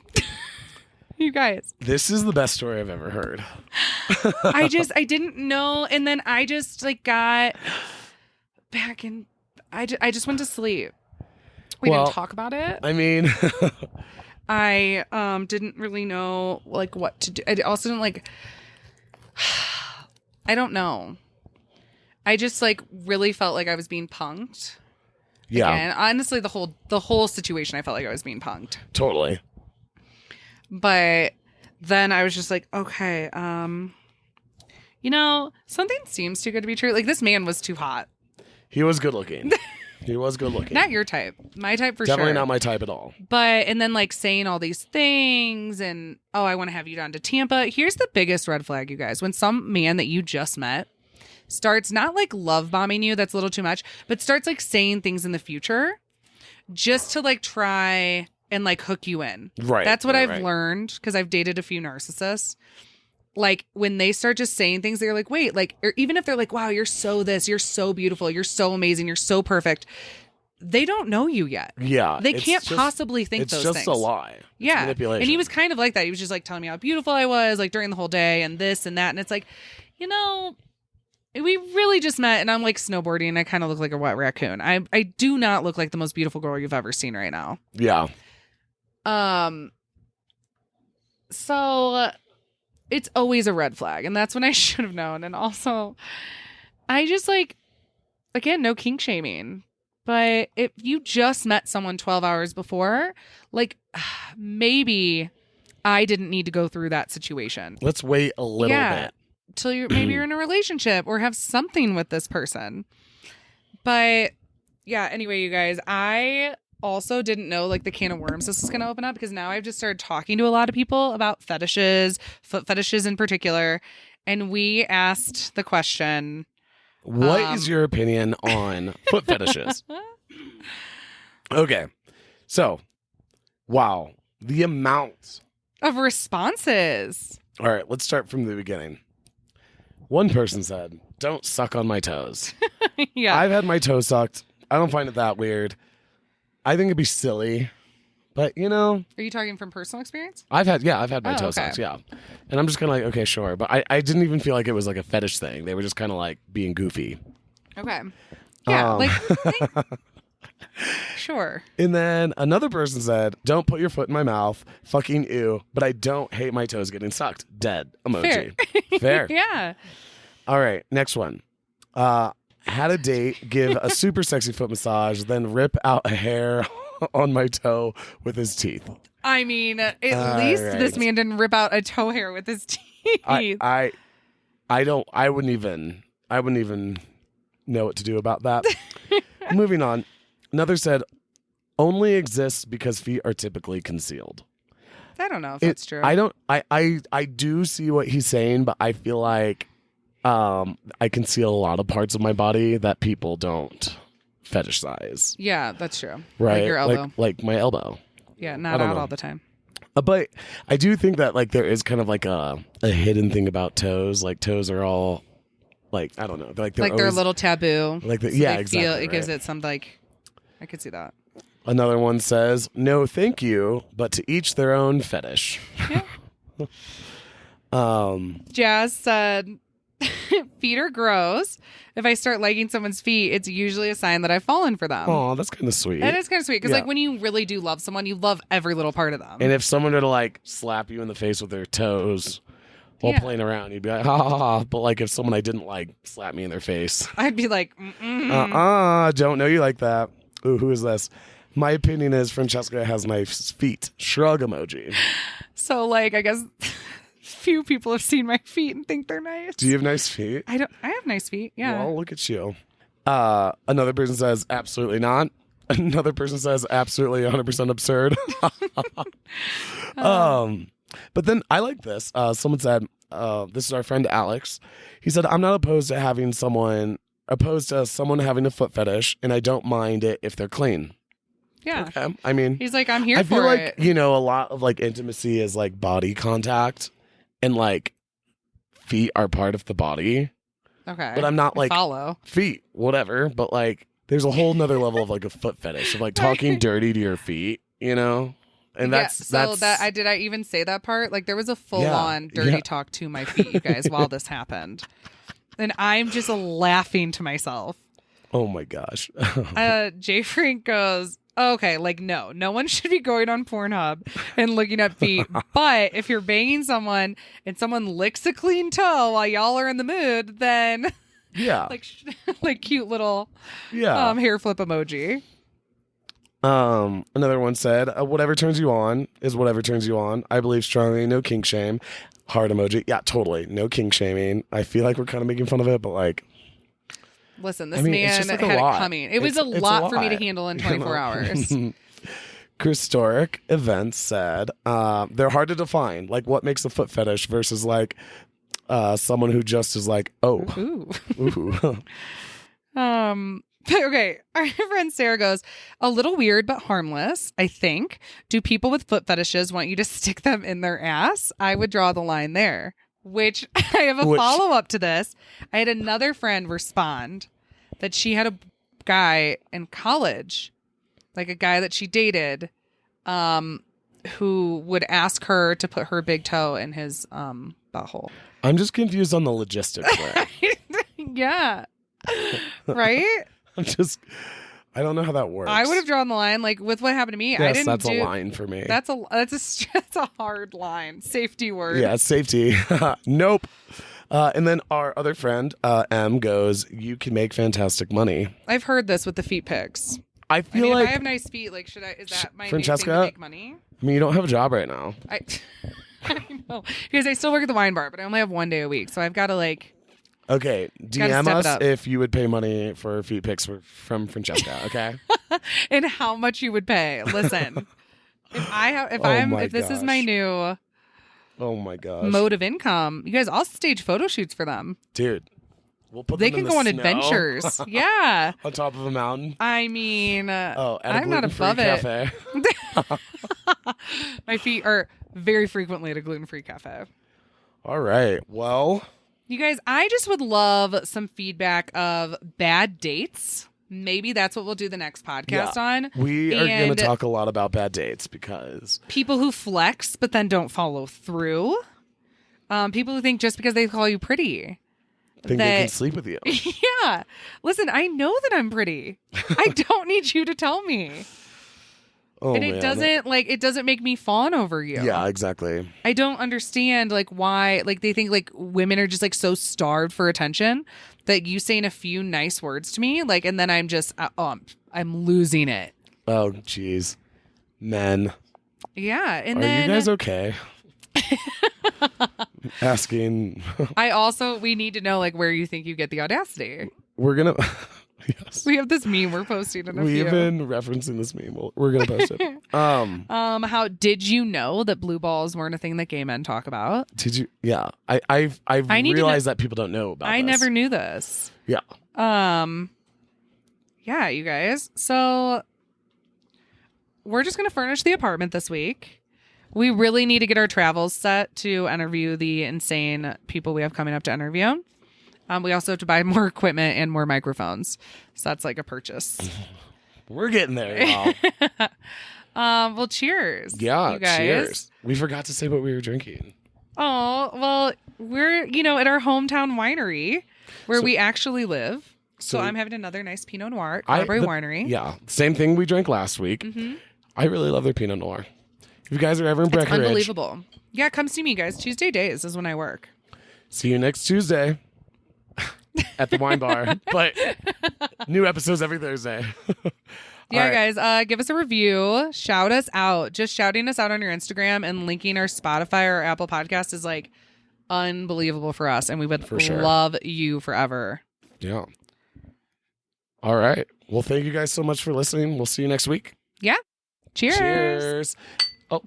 You guys. This is the best story I've ever heard. I didn't know. And then I just like got back in. I just went to sleep. We Well, didn't talk about it. I mean, I didn't really know like what to do. I also didn't like. I don't know. I just like really felt like I was being punked. yeah, Again, honestly, the whole situation, I felt like I was being punked. totally. But then I was just like, okay, something seems too good to be true. Like this man was too hot. He was good looking. He was good looking. Not your type. My type for sure. Definitely not my type at all. But, and then like saying all these things and, oh, I want to have you down to Tampa. Here's the biggest red flag, you guys. When some man that you just met starts not like love bombing you, that's a little too much, but starts like saying things in the future just to like try and like hook you in. Right. That's what right, I've learned because I've dated a few narcissists. Like when they start just saying things, they're like, wait, like, or even if they're like, wow, you're so this, you're so beautiful, you're so amazing, you're so perfect. They don't know you yet. Yeah. They can't possibly think those things. It's just a lie. It's yeah. manipulation. And he was kind of like that. He was just like telling me how beautiful I was, like during the whole day and this and that. And it's like, we really just met and I'm like snowboarding and I kind of look like a wet raccoon. I do not look like the most beautiful girl you've ever seen right now. Yeah. So it's always a red flag. And that's when I should have known. And also, I just like, again, no kink shaming. But if you just met someone 12 hours before, like maybe I didn't need to go through that situation. Let's wait a little bit. Till maybe you're in a relationship or have something with this person. But yeah, anyway, you guys, I also didn't know like the can of worms this was going to open up because now I've just started talking to a lot of people about fetishes, foot fetishes in particular. And we asked the question, what is your opinion on foot fetishes? Okay. So, wow. The amount of responses. All right, let's start from the beginning. One person said, don't suck on my toes. Yeah. I've had my toes sucked. I don't find it that weird. I think it'd be silly. But, Are you talking from personal experience? I've had my toe okay. sucks, yeah. And I'm just kind of like, okay, sure. But I didn't even feel like it was like a fetish thing. They were just kind of like being goofy. Okay. Yeah, sure. And then another person said, don't put your foot in my mouth. Fucking ew. But I don't hate my toes getting sucked. Dead emoji. Fair. Yeah. All right, next one. Had a date, give a super sexy foot massage, then rip out a hair on my toe with his teeth. I mean, at least this man didn't rip out a toe hair with his teeth. I wouldn't even know what to do about that. Moving on. Another said, only exists because feet are typically concealed. I don't know if that's true. I do see what he's saying, but I feel like I conceal a lot of parts of my body that people don't fetishize. Yeah, that's true. Right. Like your elbow. Like my elbow. Yeah, not out all the time. But I do think that like there is kind of like a hidden thing about toes. Like toes are all like, I don't know. They're a little taboo. Like exactly. Right? It gives it some like, I could see that. Another one says, no, thank you, but to each their own fetish. Yeah. Jazz said, feet are gross. If I start liking someone's feet, it's usually a sign that I've fallen for them. Oh, that's kind of sweet. That is kind of sweet because like when you really do love someone, you love every little part of them. And if someone were to like slap you in the face with their toes while playing around, you'd be like, ha ha ha. But like if someone I didn't like slapped me in their face, I'd be like, don't know you like that. Ooh, who is this? My opinion is Francesca has nice feet. Shrug emoji. So like, I guess few people have seen my feet and think they're nice. Do you have nice feet? I have nice feet. Yeah. Well, look at you. Another person says absolutely not. Another person says absolutely 100% absurd. But then I like this. Someone said, this is our friend Alex. He said, I'm not opposed to someone having a foot fetish, and I don't mind it if they're clean. Yeah. Okay. I mean, he's like, I'm here for it. I feel like, a lot of like intimacy is like body contact, and like feet are part of the body. Okay. But I'm not like follow feet, whatever. But like, there's a whole nother level of like a foot fetish of like talking dirty to your feet, And that's did I even say that part? Like there was a full on dirty talk to my feet, you guys, while this happened. And I'm just laughing to myself. Oh my gosh. Jay Frank goes, Okay, like no one should be going on Pornhub and looking at feet. But if you're banging someone and someone licks a clean toe while y'all are in the mood, then Yeah. like cute little Yeah. hair flip emoji. Another one said, whatever turns you on is whatever turns you on. I believe strongly, no kink shame. Heart emoji. Yeah, totally. No kink shaming. I feel like we're kind of making fun of it, but like, listen, this I mean, it's man just, like, had a it lot. coming. It was It's a a lot for me to lot, handle in you 24 know? hours. Historic Events said, they're hard to define. Like, what makes a foot fetish versus like someone who just is like, oh, Ooh. ooh. Okay, our friend Sarah goes, a little weird but harmless, I think. Do people with foot fetishes want you to stick them in their ass? I would draw the line there. Which I have a follow-up to this. I had another friend respond that she had a guy in college, like a guy that she dated, who would ask her to put her big toe in his butthole. I'm just confused on the logistics there. Yeah. Right? I don't know how that works. I would have drawn the line like with what happened to me. Yes, I didn't that's do a line for me. That's a hard line. Safety word. Yeah, safety. Nope. And then our other friend, M, goes, you can make fantastic money. I've heard this with the feet pics. I feel like if I have nice feet, like is that my new thing Francesca, to make money? I mean, you don't have a job right now. I know. Because I still work at the wine bar, but I only have one day a week. So I've got to like Okay, DM step it us up. if you would pay money for feet pics from Francesca, okay? and how much you would pay. Listen. If this is my gosh. new Oh my gosh. mode of income, you guys, I'll stage photo shoots for them. Dude, we'll put They them in can the go on snow adventures. Yeah. on top of a mountain. I mean, At a I'm not gluten-free above it. cafe. My feet are very frequently at a gluten-free cafe. All right. Well, You guys, I just would love some feedback of bad dates. Maybe that's what we'll do the next podcast on. we are going And to talk a lot about bad dates because people who flex but then don't follow through. People who think just because they call you pretty. think they can sleep with you. Yeah. Listen, I know that I'm pretty. I don't need you to tell me. Oh, And it doesn't make me fawn over you. Yeah, exactly. I don't understand like why like they think like women are just like so starved for attention that you saying a few nice words to me like and then I'm just I'm losing it. Oh, jeez. Men. Yeah, and Are then you guys okay? Asking. we need to know like where you think you get the audacity. We're going to... Yes. We have this meme we're posting in a few. We've been referencing this meme. We're going to post it. How did you know that blue balls weren't a thing that gay men talk about? Did you? Yeah. I've realized that people don't know about I this. never knew this. Yeah. Yeah, you guys. So we're just going to furnish the apartment this week. We really need to get our travels set to interview the insane people we have coming up to interview. We also have to buy more equipment and more microphones. So that's like a purchase. We're getting there, y'all. Well, cheers. Yeah, you guys. cheers. We forgot to say what we were drinking. Oh, well, we're, at our hometown winery where we actually live. So I'm having another nice Pinot Noir at Carberry Winery. Yeah, same thing we drank last week. Mm-hmm. I really love their Pinot Noir. If you guys are ever in It's Breckenridge, unbelievable. Yeah, come see me, guys. Tuesday days is when I work. see you next Tuesday at the wine bar. But new episodes every Thursday. Yeah, right. guys, give us a review. Shout us out. Just shouting us out on your Instagram and linking our Spotify or Apple podcast is like unbelievable for us. And we would love you forever. Yeah. All right. Well, thank you guys so much for listening. We'll see you next week. Yeah. Cheers. Cheers. Oh.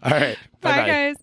All right.